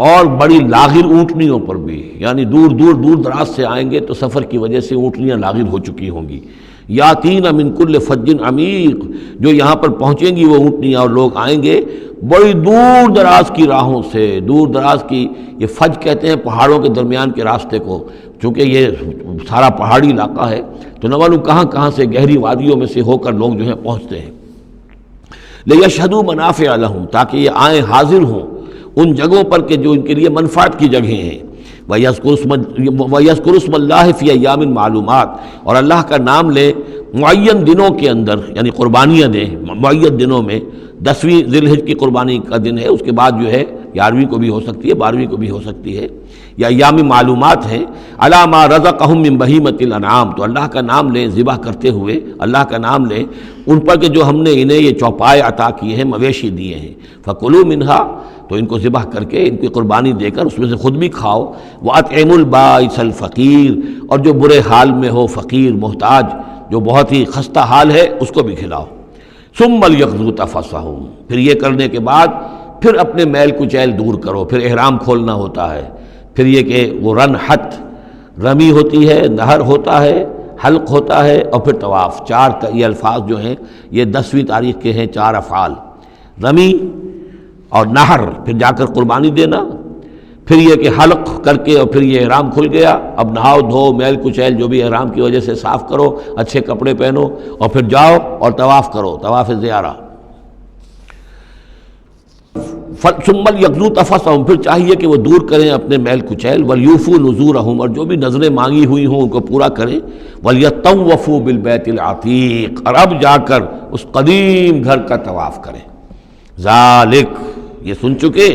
اور بڑی لاغر اونٹنیوں پر بھی، یعنی دور دراز سے آئیں گے تو سفر کی وجہ سے اونٹنیاں لاغر ہو چکی ہوں گی۔ یاتین من کل فج عمیق، جو یہاں پر پہنچیں گی وہ اونٹنیاں اور لوگ آئیں گے بڑی دور دراز کی راہوں سے، دور دراز کی، یہ فج کہتے ہیں پہاڑوں کے درمیان کے راستے کو، چونکہ یہ سارا پہاڑی علاقہ ہے تو نہ معلوم کہاں کہاں سے گہری وادیوں میں سے ہو کر لوگ جو ہیں پہنچتے ہیں۔ لیشہدوا منافع لہم، تاکہ یہ آئیں حاضر ہوں ان جگہوں پر کہ جو ان کے لیے منفعت کی جگہیں ہیں۔ وَيَذْكُرُ اسْمَ اللَّهِ فِي أَيَّامٍ مَعْلُومَاتٍ، اور اللہ کا نام لے معین دنوں کے اندر، یعنی قربانیاں دیں معین دنوں میں۔ 10ویں ذی الحجہ کی قربانی کا دن ہے، اس کے بعد جو ہے 11ویں کو بھی ہو سکتی ہے، 12ویں کو بھی ہو سکتی ہے، یا ایام معلومات ہیں۔ عَلَىٰ مَا رَزَقَهُم مِّن بَهِیمَةِ الْأَنْعَامِ، تو اللہ کا نام لیں ذبح کرتے ہوئے، اللہ کا نام لیں ان پر کہ جو ہم نے انہیں یہ چوپائے عطا کیے ہیں، مویشی دیے ہیں۔ فَكُلُوا مِنْهَا، تو ان کو ذبح کر کے ان کی قربانی دے کر اس میں سے خود بھی کھاؤ۔ وَأَطْعِمُوا الْبَائِسَ الْفَقِيرَ، اور جو برے حال میں ہو، فقیر محتاج جو بہت ہی خستہ حال ہے، اس کو بھی کھلاؤ۔ ثُمَّ لْيَقْضُوا تَفَثَّهُمْ، پھر یہ کرنے کے بعد پھر اپنے میل کچیل دور کرو، پھر احرام کھولنا ہوتا ہے، پھر یہ کہ وہ رنحت رمی ہوتی ہے، نہر ہوتا ہے، حلق ہوتا ہے، اور پھر طواف۔ چار یہ الفاظ جو ہیں یہ 10ویں تاریخ کے ہیں، 4 افعال، رمی اور نہر، پھر جا کر قربانی دینا، پھر یہ کہ حلق کر کے اور پھر یہ احرام کھل گیا، اب نہاؤ دھو، میل کچیل جو بھی احرام کی وجہ سے صاف کرو، اچھے کپڑے پہنو، اور پھر جاؤ اور طواف کرو، طواف زیارہ۔ ثم لیقضوا تفثهم، پھر چاہیے کہ وہ دور کریں اپنے میل کچیل، ولیوفوا نذورهم، اور جو بھی نذریں مانگی ہوئی ہوں ان کو پورا کریں، ولیطوفوا بالبیت العتیق، اور اب جا کر اس قدیم گھر کا طواف کریں۔ ذالک، یہ سن چکے،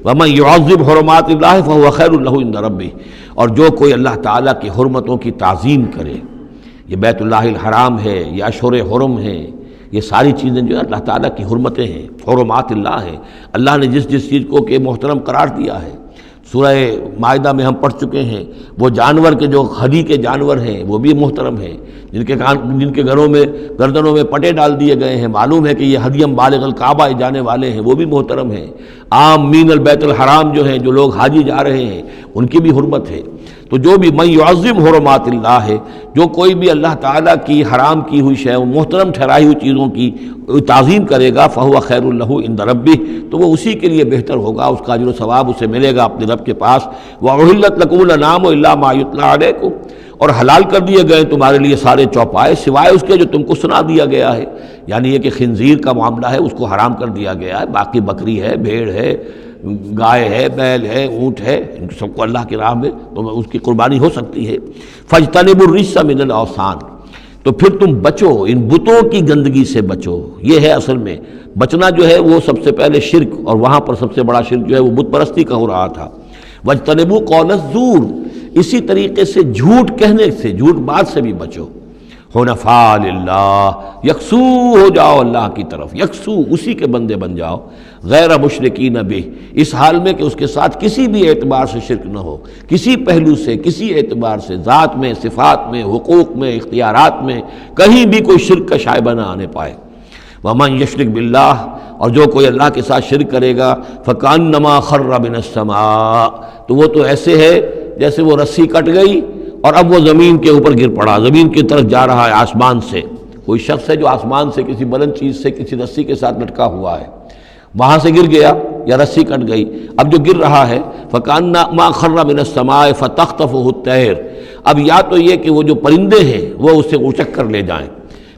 ومن يعظم حرمات اللہ فهو خیر له عند ربہ، اور جو کوئی اللہ تعالیٰ کی حرمتوں کی تعظیم کرے، یہ بیت اللہ الحرام ہے، یہ اشہر حرم ہے، یہ ساری چیزیں جو اللہ تعالیٰ کی حرمتیں ہیں، حرمات اللہ ہیں، اللہ نے جس جس چیز کو کہ محترم قرار دیا ہے۔ سورہ مائدہ میں ہم پڑھ چکے ہیں، وہ جانور کے جو ہدی کے جانور ہیں وہ بھی محترم ہیں، جن کے گھروں میں گردنوں میں پٹے ڈال دیے گئے ہیں، معلوم ہے کہ یہ ہدیم بالغ الکعبہ جانے والے ہیں، وہ بھی محترم ہیں۔ عام مین البیت الحرام جو ہیں، جو لوگ حاجی جا رہے ہیں، ان کی بھی حرمت ہے۔ تو جو بھی من یعظم حرمات اللہ ہے، جو کوئی بھی اللہ تعالیٰ کی حرام کی ہوئی شے، محترم ٹھہرائی ہوئی چیزوں کی تعظیم کرے گا، فہو خیر لہ عند ربہ، تو وہ اسی کے لیے بہتر ہوگا، اس کا اجر و ثواب اسے ملے گا اپنے رب کے پاس۔ وَأُحِلَّتْ لَكُمُ الْأَنْعَامُ إِلَّا مَا يُتْلَىٰ عَلَيْكُمْ، اور حلال کر دیے گئے تمہارے لیے سارے چوپائے سوائے اس کے جو تم کو سنا دیا گیا ہے، یعنی یہ کہ خنزیر کا معاملہ ہے اس کو حرام کر دیا گیا ہے، باقی بکری ہے، بھیڑ ہے، گائے ہے، بیل ہے، اونٹ ہے، ان سب کو اللہ کی راہ میں تو اس کی قربانی ہو سکتی ہے۔ فاجتنبوا الرجس من الاوثان، تو پھر تم بچو ان بتوں کی گندگی سے بچو۔ یہ ہے اصل میں بچنا جو ہے وہ سب سے پہلے شرک، اور وہاں پر سب سے بڑا شرک جو ہے وہ بت پرستی کا ہو رہا تھا۔ واجتنبوا قول الزور، اسی طریقے سے جھوٹ کہنے سے، جھوٹ بات سے بھی بچو۔ حنفاء للہ، یکسو ہو جاؤ اللہ کی طرف، یکسو اسی کے بندے بن جاؤ، غیر مشرکین بہ، اس حال میں کہ اس کے ساتھ کسی بھی اعتبار سے شرک نہ ہو، کسی پہلو سے، کسی اعتبار سے، ذات میں، صفات میں، حقوق میں، اختیارات میں، کہیں بھی کوئی شرک کا شائبہ نہ آنے پائے۔ ومن یشرک باللہ، اور جو کوئی اللہ کے ساتھ شرک کرے گا، فکأنما خر من السماء، تو وہ تو ایسے ہے جیسے وہ رسی کٹ گئی اور اب وہ زمین کے اوپر گر پڑا، زمین کی طرف جا رہا ہے آسمان سے۔ کوئی شخص ہے جو آسمان سے کسی بلند چیز سے کسی رسی کے ساتھ لٹکا ہوا ہے، وہاں سے گر گیا یا رسی کٹ گئی، اب جو گر رہا ہے فکأنما خر من السماء فتخطفه الطیر، اب یا تو یہ کہ وہ جو پرندے ہیں وہ اسے اچک کر لے جائیں،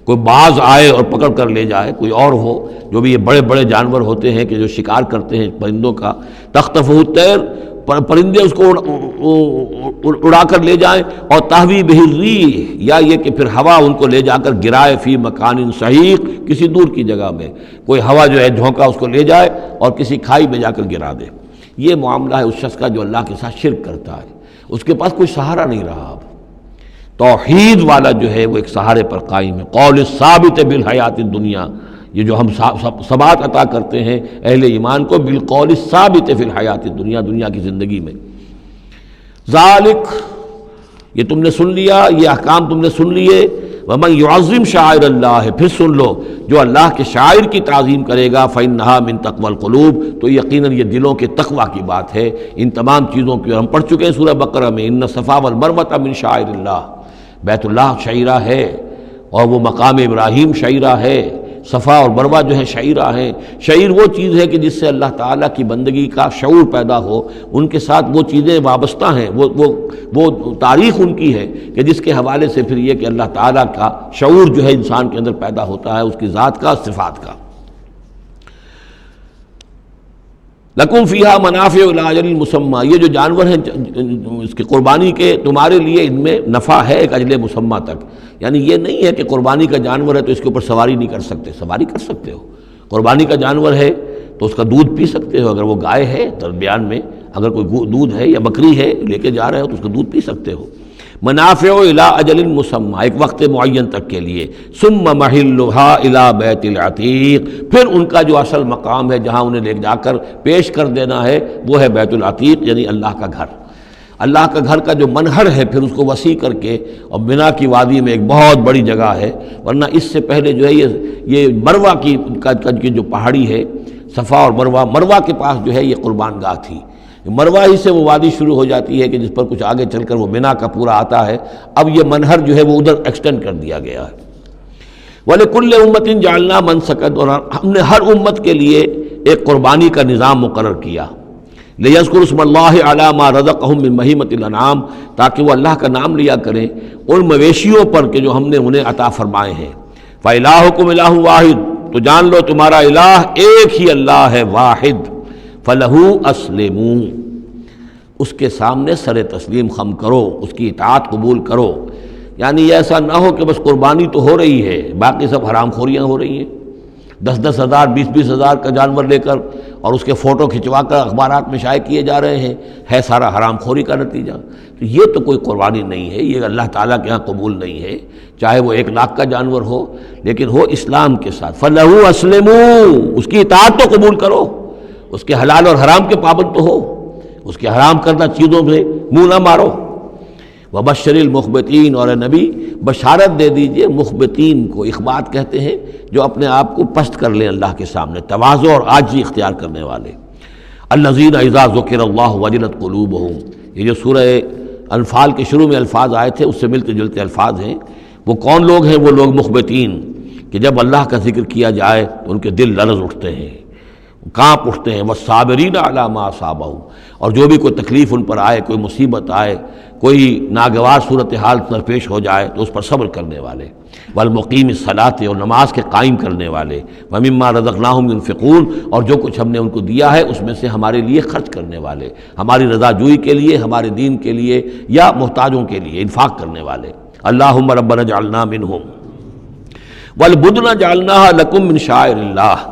کوئی باز آئے اور پکڑ کر لے جائے، کوئی اور ہو، جو بھی یہ بڑے بڑے جانور ہوتے ہیں کہ جو شکار کرتے ہیں پرندوں کا، تخطفه الطیر، پرندے اس کو اڑا کر لے جائیں، اور تہوی بہ الریح، یا یہ کہ پھر ہوا ان کو لے جا کر گرائے فی مکان صحیح، کسی دور کی جگہ میں کوئی ہوا جو ہے جھونکا اس کو لے جائے اور کسی کھائی میں جا کر گرا دے۔ یہ معاملہ ہے اس شخص کا جو اللہ کے ساتھ شرک کرتا ہے، اس کے پاس کوئی سہارا نہیں رہا۔ اب توحید والا جو ہے وہ ایک سہارے پر قائم ہے۔ قول ثابت بالحیات الدنیا، یہ جو ہم ثبات عطا کرتے ہیں اہل ایمان کو، بالقول ثابت فی الحیات الدنیا، دنیا کی زندگی میں۔ ذالک، یہ تم نے سن لیا، یہ احکام تم نے سن لیے۔ ومن یعظم شعائر اللہ، پھر سن لو جو اللہ کے شاعر کی تعظیم کرے گا، فإنہا من تقوی القلوب، تو یقیناً یہ دلوں کے تقوی کی بات ہے۔ ان تمام چیزوں کی ہم پڑھ چکے ہیں سورہ بقرہ میں، ان الصفا والمروۃ من شعائر اللہ، بیت اللہ شعیرہ ہے، اور وہ مقام ابراہیم شعیرہ ہے، صفا اور مروہ جو ہے شعیرہ ہیں۔ شعیر وہ چیز ہے کہ جس سے اللہ تعالیٰ کی بندگی کا شعور پیدا ہو، ان کے ساتھ وہ چیزیں وابستہ ہیں، وہ تاریخ ان کی ہے کہ جس کے حوالے سے پھر یہ کہ اللہ تعالیٰ کا شعور جو ہے انسان کے اندر پیدا ہوتا ہے، اس کی ذات کا، صفات کا۔ لکم فیہا منافع الی اجل مسمى، یہ جو جانور ہیں اس کی قربانی کے، تمہارے لیے ان میں نفع ہے ایک اجل مسمى تک، یعنی یہ نہیں ہے کہ قربانی کا جانور ہے تو اس کے اوپر سواری نہیں کر سکتے، سواری کر سکتے ہو۔ قربانی کا جانور ہے تو اس کا دودھ پی سکتے ہو، اگر وہ گائے ہے درمیان میں اگر کوئی دودھ ہے یا بکری ہے لے کے جا رہے ہو تو اس کا دودھ پی سکتے ہو۔ منافع الی اجل مسمى، ایک وقت معین تک کے لیے۔ ثم محلها الی بیت العتیق، پھر ان کا جو اصل مقام ہے جہاں انہیں لے جا کر پیش کر دینا ہے وہ ہے بیت العتیق، یعنی اللہ کا گھر۔ اللہ کا گھر کا جو منہر ہے پھر اس کو وسیع کر کے، اور منا کی وادی میں ایک بہت بڑی جگہ ہے، ورنہ اس سے پہلے جو ہے یہ مروہ کی جو پہاڑی ہے، صفا اور مروہ کے پاس جو ہے یہ قربان گاہ تھی۔ مروہ ہی سے وہ وادی شروع ہو جاتی ہے کہ جس پر کچھ آگے چل کر وہ منا کا پورا آتا ہے، اب یہ منہر جو ہے وہ ادھر ایکسٹینڈ کر دیا گیا ہے۔ وَلِكُلِّ أُمَّةٍ جَعَلْنَا مَنسَكًا، اور ہم نے ہر امت کے لیے ایک قربانی کا نظام مقرر کیا۔ لِيَذْكُرُوا اسْمَ اللَّهِ عَلَىٰ مَا رَزَقَهُم مِّن بَهِيمَةِ الْأَنْعَامِ، تاکہ وہ اللہ کا نام لیا کریں ان مویشیوں پر کہ جو ہم نے انہیں عطا فرمائے ہیں۔ فَإِلَٰهُكُمْ إِلَٰهٌ وَاحِدٌ، تو جان لو تمہارا الہ ایک ہی اللہ ہے، واحد۔ فَلَهُ أَسْلِمُوا، اس کے سامنے سر تسلیم خم کرو، اس کی اطاعت قبول کرو۔ یعنی ایسا نہ ہو کہ بس قربانی تو ہو رہی ہے، باقی سب حرام خوریاں ہو رہی ہیں، 10-10 ہزار 20-20 ہزار کا جانور لے کر اور اس کے فوٹو کھنچوا کر اخبارات میں شائع کیے جا رہے ہیں، ہے سارا حرام خوری کا نتیجہ۔ تو یہ تو کوئی قربانی نہیں ہے، یہ اللہ تعالیٰ کے ہاں قبول نہیں ہے، چاہے وہ 1 لاکھ کا جانور ہو لیکن ہو اسلام کے ساتھ۔ فَلَهُ أَسْلِمُوا، اس کی اطاعت تو قبول کرو، اس کے حلال اور حرام کے پابند تو ہو، اس کے حرام کردہ چیزوں سے منہ نہ مارو۔ وبشر المخبتین، اور اے نبی بشارت دے دیجئے مخبتین کو، اخبات کہتے ہیں جو اپنے آپ کو پست کر لیں اللہ کے سامنے، تواضع اور عاجزی اختیار کرنے والے۔ الذین اذا ذکر اللہ وجلت قلوبہم، یہ جو سورہ انفال کے شروع میں الفاظ آئے تھے، اس سے ملتے جلتے الفاظ ہیں۔ وہ کون لوگ ہیں؟ وہ لوگ مخبتین کہ جب اللہ کا ذکر کیا جائے تو ان کے دل لرز اٹھتے ہیں، کانپ اٹھتے ہیں۔ والصابرین علی ما اصابہم، اور جو بھی کوئی تکلیف ان پر آئے، کوئی مصیبت آئے، کوئی ناگوار صورتحال درپیش ہو جائے تو اس پر صبر کرنے والے۔ والمقیم الصلاۃ، اور نماز کے قائم کرنے والے۔ ومما رزقناہم ينفقون، اور جو کچھ ہم نے ان کو دیا ہے اس میں سے ہمارے لیے خرچ کرنے والے، ہماری رضا جوئی کے لیے، ہمارے دین کے لیے یا محتاجوں کے لیے انفاق کرنے والے۔ اللہم ربنا اجعلنا منہم والبدن جعلناها لکم من شعائر اللہ،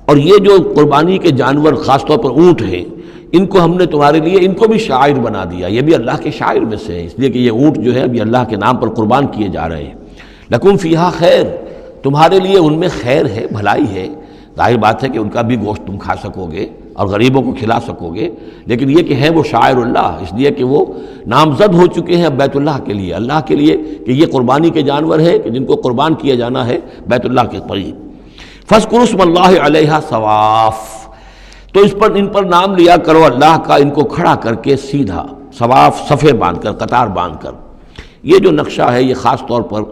اور یہ جو قربانی کے جانور خاص طور پر اونٹ ہیں، ان کو ہم نے تمہارے لیے ان کو بھی شاعر بنا دیا، یہ بھی اللہ کے شاعر میں سے ہے، اس لیے کہ یہ اونٹ جو ہے ابھی اللہ کے نام پر قربان کیے جا رہے ہیں۔ لکم فیہا خیر، تمہارے لیے ان میں خیر ہے، بھلائی ہے۔ ظاہر بات ہے کہ ان کا بھی گوشت تم کھا سکو گے اور غریبوں کو کھلا سکو گے، لیکن یہ کہ ہیں وہ شاعر اللہ، اس لیے کہ وہ نامزد ہو چکے ہیں بیت اللہ کے لیے، اللہ کے لیے، کہ یہ قربانی کے جانور ہیں کہ جن کو قربان کیا جانا ہے بیت اللہ کے قریب۔ فاذکروا اسم اللہ علیہا صواف، تو ان پر نام لیا کرو اللہ کا، ان کو کھڑا کر کے سیدھا، صواف صفے باندھ کر، قطار باندھ کر۔ یہ جو نقشہ ہے یہ خاص طور پر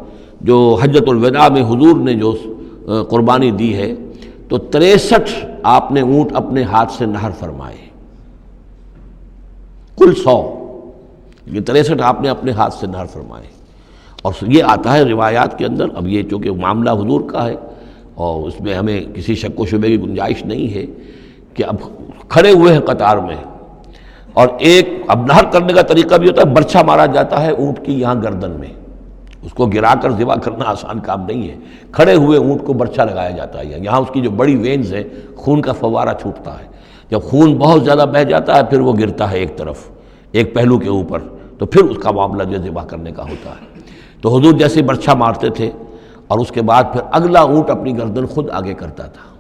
جو حجۃ الوداع میں حضور نے جو قربانی دی ہے تو 63 آپ نے اونٹ اپنے ہاتھ سے نہر فرمائے، کل 100، یہ 63 آپ نے اپنے ہاتھ سے نہر فرمائے۔ اور یہ آتا ہے روایات کے اندر، اب یہ چونکہ معاملہ حضور کا ہے اور اس میں ہمیں کسی شک و شبے کی گنجائش نہیں ہے کہ اب کھڑے ہوئے ہیں قطار میں، اور ایک اب نہر کرنے کا طریقہ بھی ہوتا ہے، برچھا مارا جاتا ہے اونٹ کی یہاں گردن میں، اس کو گرا کر ذبح کرنا آسان کام نہیں ہے، کھڑے ہوئے اونٹ کو برچھا لگایا جاتا ہے، یہاں اس کی جو بڑی وینز ہے خون کا فوارہ چھوٹتا ہے، جب خون بہت زیادہ بہہ جاتا ہے پھر وہ گرتا ہے ایک طرف، ایک پہلو کے اوپر، تو پھر اس کا معاملہ جو ذبح کرنے کا ہوتا ہے۔ تو حضور جیسے برچھا مارتے تھے اور اس کے بعد پھر اگلا اونٹ اپنی گردن خود آگے کرتا تھا۔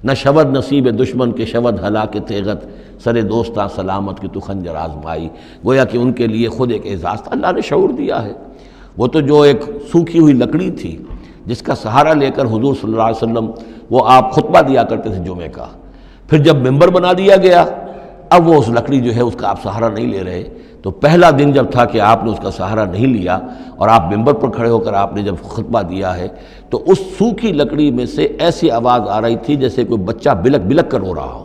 نہ شود نصیب دشمن کے شود ہلاک تیغت، سر دوستاں سلامت کی تو خنجر آزمائی، گویا کہ ان کے لیے خود ایک اعزاز تھا، اللہ نے شعور دیا ہے۔ وہ تو جو ایک سوکھی ہوئی لکڑی تھی جس کا سہارا لے کر حضور صلی اللہ علیہ وسلم وہ آپ خطبہ دیا کرتے تھے جمعے کا، پھر جب ممبر بنا دیا گیا اب وہ اس لکڑی جو ہے اس کا آپ سہارا نہیں لے رہے، تو پہلا دن جب تھا کہ آپ نے اس کا سہارا نہیں لیا اور آپ ممبر پر کھڑے ہو کر آپ نے جب خطبہ دیا ہے تو اس سوکھی لکڑی میں سے ایسی آواز آ رہی تھی جیسے کوئی بچہ بلک بلک کر رو رہا ہو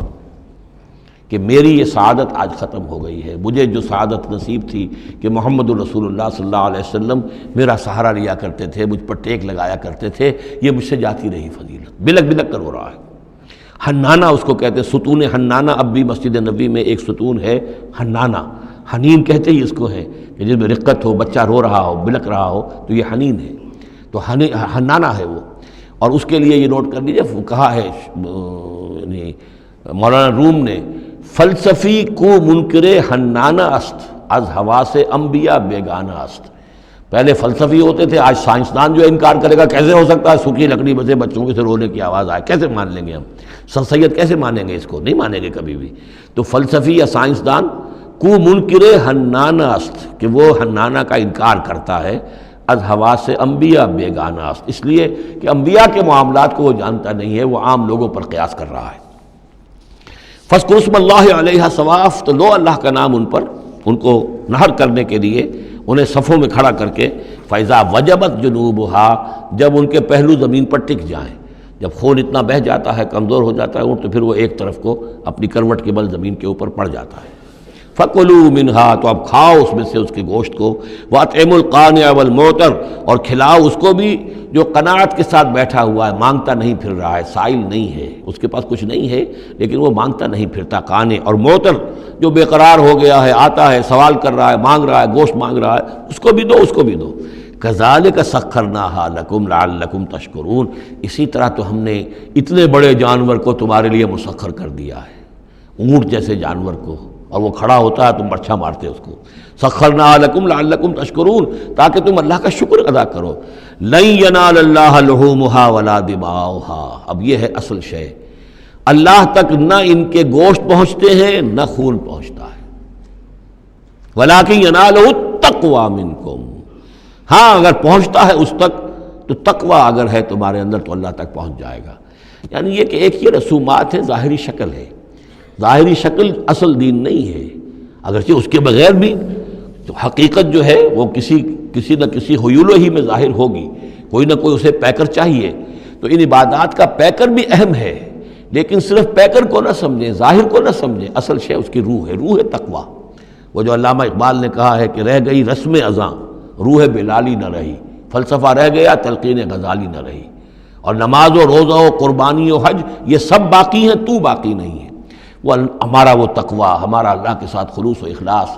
کہ میری یہ سعادت آج ختم ہو گئی ہے، مجھے جو سعادت نصیب تھی کہ محمد الرسول اللہ صلی اللہ علیہ وسلم میرا سہارا لیا کرتے تھے، مجھ پر ٹیک لگایا کرتے تھے، یہ مجھ سے جاتی رہی فضیلت، بلک بلک کر رو رہا ہے۔ حنانہ اس کو کہتے ہیں، ستون حنانہ، اب بھی مسجد نبی میں ایک ستون ہے حنانہ، حنین کہتے ہی اس کو ہے کہ جس میں رقت ہو، بچہ رو رہا ہو، بلک رہا ہو تو یہ حنین ہے، تو حنانہ ہے وہ۔ اور اس کے لیے یہ نوٹ کر لیجیے، کہا ہے مولانا روم نے، فلسفی کو منکر حنانہ است، از حواس انبیاء بیگانہ است۔ پہلے فلسفی ہوتے تھے، آج سائنسدان جو انکار کرے گا کیسے ہو سکتا ہے سوکھی لکڑی میں سے بچوں کے سے رونے کی آواز آئے، کیسے مان لیں گے ہم؟ سر سید کیسے مانیں گے اس کو؟ نہیں مانیں گے کبھی بھی۔ تو فلسفی یا سائنسدان کو منکر حنانہ است، کہ وہ حنانہ کا انکار کرتا ہے، از حواس انبیاء بیگانہ است، اس لیے کہ انبیاء کے معاملات کو وہ جانتا نہیں ہے، وہ عام لوگوں پر قیاس کر رہا ہے۔ فاذکروا اسم اللہ علیہا صواف، تو لو اللہ کا نام ان پر، ان کو نہر کرنے کے لیے انہیں صفوں میں کھڑا کر کے، فَإِذَا وَجَبَتْ جُنُوبُهَا، جب ان کے پہلو زمین پر ٹک جائیں، جب خون اتنا بہہ جاتا ہے، کمزور ہو جاتا ہے تو پھر وہ ایک طرف کو اپنی کروٹ کے بل زمین کے اوپر پڑ جاتا ہے۔ فَكُلُوا مِنْهَا، تو اب کھاؤ اس میں سے اس کے گوشت کو، وَأَطْعِمُوا الْقَانِعَ وَالْمُعْتَرَ، اور کھلاؤ اس کو بھی جو قناعت کے ساتھ بیٹھا ہوا ہے، مانگتا نہیں پھر رہا ہے، سائل نہیں ہے، اس کے پاس کچھ نہیں ہے لیکن وہ مانگتا نہیں پھرتا، قانع، اور معتر جو بے قرار ہو گیا ہے، آتا ہے، سوال کر رہا ہے، مانگ رہا ہے، گوشت مانگ رہا ہے، اس کو بھی دو، اس کو بھی دو۔ کذالک سخرناہا لکم لعلکم تشکرون، اسی طرح تو ہم نے اتنے بڑے جانور کو تمہارے لیے مسخر کر دیا ہے، اونٹ جیسے جانور کو، اور وہ کھڑا ہوتا ہے تم برچھا مارتے اس کو، سخرناہا لکم لعلکم تشکرون، تاکہ تم اللہ کا شکر ادا کرو۔ لن ینال اللہ لحومہا ولا دماؤہا، اب یہ ہے اصل شے، اللہ تک نہ ان کے گوشت پہنچتے ہیں نہ خون پہنچتا ہے، ولیکن ینالہ التقوی منکم، ہاں اگر پہنچتا ہے اس تک تو تقوی اگر ہے تمہارے اندر تو اللہ تک پہنچ جائے گا۔ یعنی یہ کہ ایک یہ رسومات ہے، ظاہری شکل ہے، ظاہری شکل اصل دین نہیں ہے، اگرچہ اس کے بغیر بھی تو حقیقت جو ہے وہ کسی نہ کسی حیول ہی میں ظاہر ہوگی، کوئی نہ کوئی اسے پیکر چاہیے۔ تو ان عبادات کا پیکر بھی اہم ہے، لیکن صرف پیکر کو نہ سمجھیں، ظاہر کو نہ سمجھیں، اصل شے اس کی روح ہے، روح تقویٰ۔ وہ جو علامہ اقبال نے کہا ہے کہ رہ گئی رسم اذاں روح بلالی نہ رہی، فلسفہ رہ گیا تلقین غزالی نہ رہی، اور نماز و روزہ و قربانی و حج یہ سب باقی ہیں، تو باقی نہیں ہے۔ وہ ہمارا وہ تقویٰ، ہمارا اللہ کے ساتھ خلوص و اخلاص،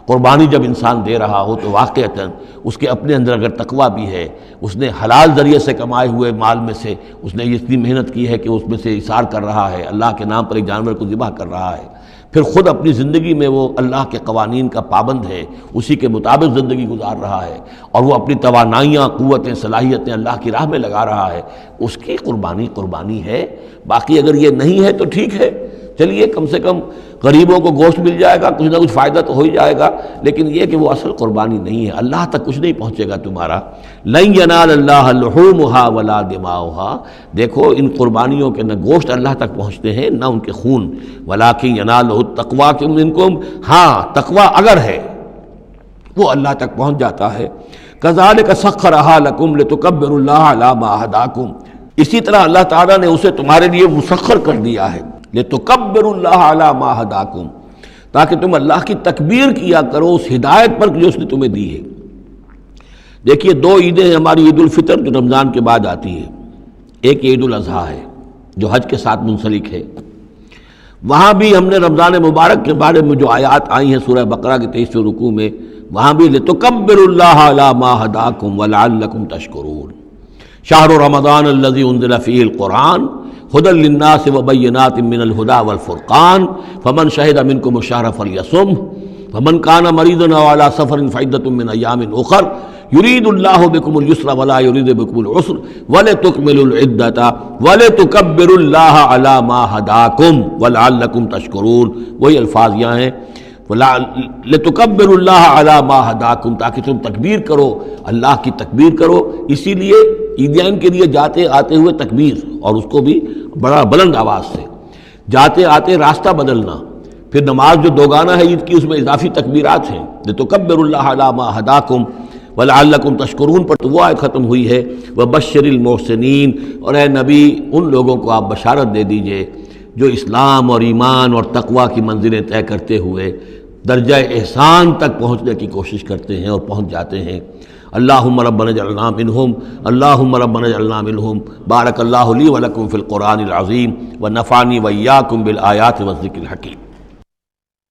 قربانی جب انسان دے رہا ہو تو واقعتاً اس کے اپنے اندر اگر تقویٰ بھی ہے، اس نے حلال ذریعے سے کمائے ہوئے مال میں سے اس نے اتنی محنت کی ہے کہ اس میں سے اثار کر رہا ہے، اللہ کے نام پر ایک جانور کو ذبح کر رہا ہے، پھر خود اپنی زندگی میں وہ اللہ کے قوانین کا پابند ہے، اسی کے مطابق زندگی گزار رہا ہے، اور وہ اپنی توانائیاں، قوتیں، صلاحیتیں اللہ کی راہ میں لگا رہا ہے، اس کی قربانی ہے۔ باقی اگر یہ نہیں ہے تو ٹھیک ہے، چلیے کم سے کم غریبوں کو گوشت مل جائے گا، کچھ نہ کچھ فائدہ تو ہو ہی جائے گا، لیکن یہ کہ وہ اصل قربانی نہیں ہے، اللہ تک کچھ نہیں پہنچے گا تمہارا۔ لن ینال اللہ لحومها ولا دماؤها، دیکھو ان قربانیوں کے نہ گوشت اللہ تک پہنچتے ہیں نہ ان کے خون، ولکن ینالہ التقوی منکم، ہاں تقوی اگر ہے وہ اللہ تک پہنچ جاتا ہے۔ کذالک سخرھا لکم لتکبروا اللہ علی ما ھداکم، اسی طرح اللہ تعالیٰ نے اسے تمہارے لیے مسخر کر دیا ہے، لتکبروا اللہ علی ما ھداکم، تاکہ تم اللہ کی تکبیر کیا کرو اس ہدایت پر جو اس نے تمہیں دی ہے۔ دیکھیے دو عیدیں ہیں ہماری، عید الفطر جو رمضان کے بعد آتی ہے، ایک عید الاضحیٰ ہے جو حج کے ساتھ منسلک ہے۔ وہاں بھی ہم نے رمضان مبارک کے بارے میں جو آیات آئی ہیں سورہ بقرہ کے 23ویں رکوع میں، وہاں بھی لتکبروا اللہ علی ما ھداکم ولعلکم تشکرون، شہر رمضان الذی انزل فیہ القرآن ھدی للناس وبینات من الھدی والفرقان فمن شہد منکم الشہر فلیصمہ فمن کان مریضا او علی سفر فعدۃ من ایام اخر یرید اللہ بکم الیسر ولا یرید بکم العسر ولتکملوا العدۃ ولتکبروا اللہ علی ما ھداکم ولعلکم تشکرون، وہی الفاظ یہاں ہیں لتکبروا اللہ علی ما ھداکم، تاکہ تم تکبیر کرو، اللہ کی تکبیر کرو۔ اسی لیے عیدین کے لیے جاتے آتے ہوئے تکبیر، اور اس کو بھی بڑا بلند آواز سے، جاتے آتے راستہ بدلنا، پھر نماز جو دوگانہ ہے عید کی اس میں اضافی تکبیرات ہیں، لتکبروا اللہ علی ما ھداکم ولعلکم تشکرون پر تو وہ آیت ختم ہوئی ہے، وبشر المحسنین، اور اے نبی ان لوگوں کو آپ بشارت دے دیجئے جو اسلام اور ایمان اور تقویٰ کی منزلیں طے کرتے ہوئے درجہ احسان تک پہنچنے کی کوشش کرتے ہیں اور پہنچ جاتے ہیں۔ اللہم ربنا اجعلنا منہم، اللہم ربنا اجعلنا منہم۔ بارک اللہ لی ولکم فی القرآن العظیم ونفعنی وإیاکم بالآیات والذکر الحکیم۔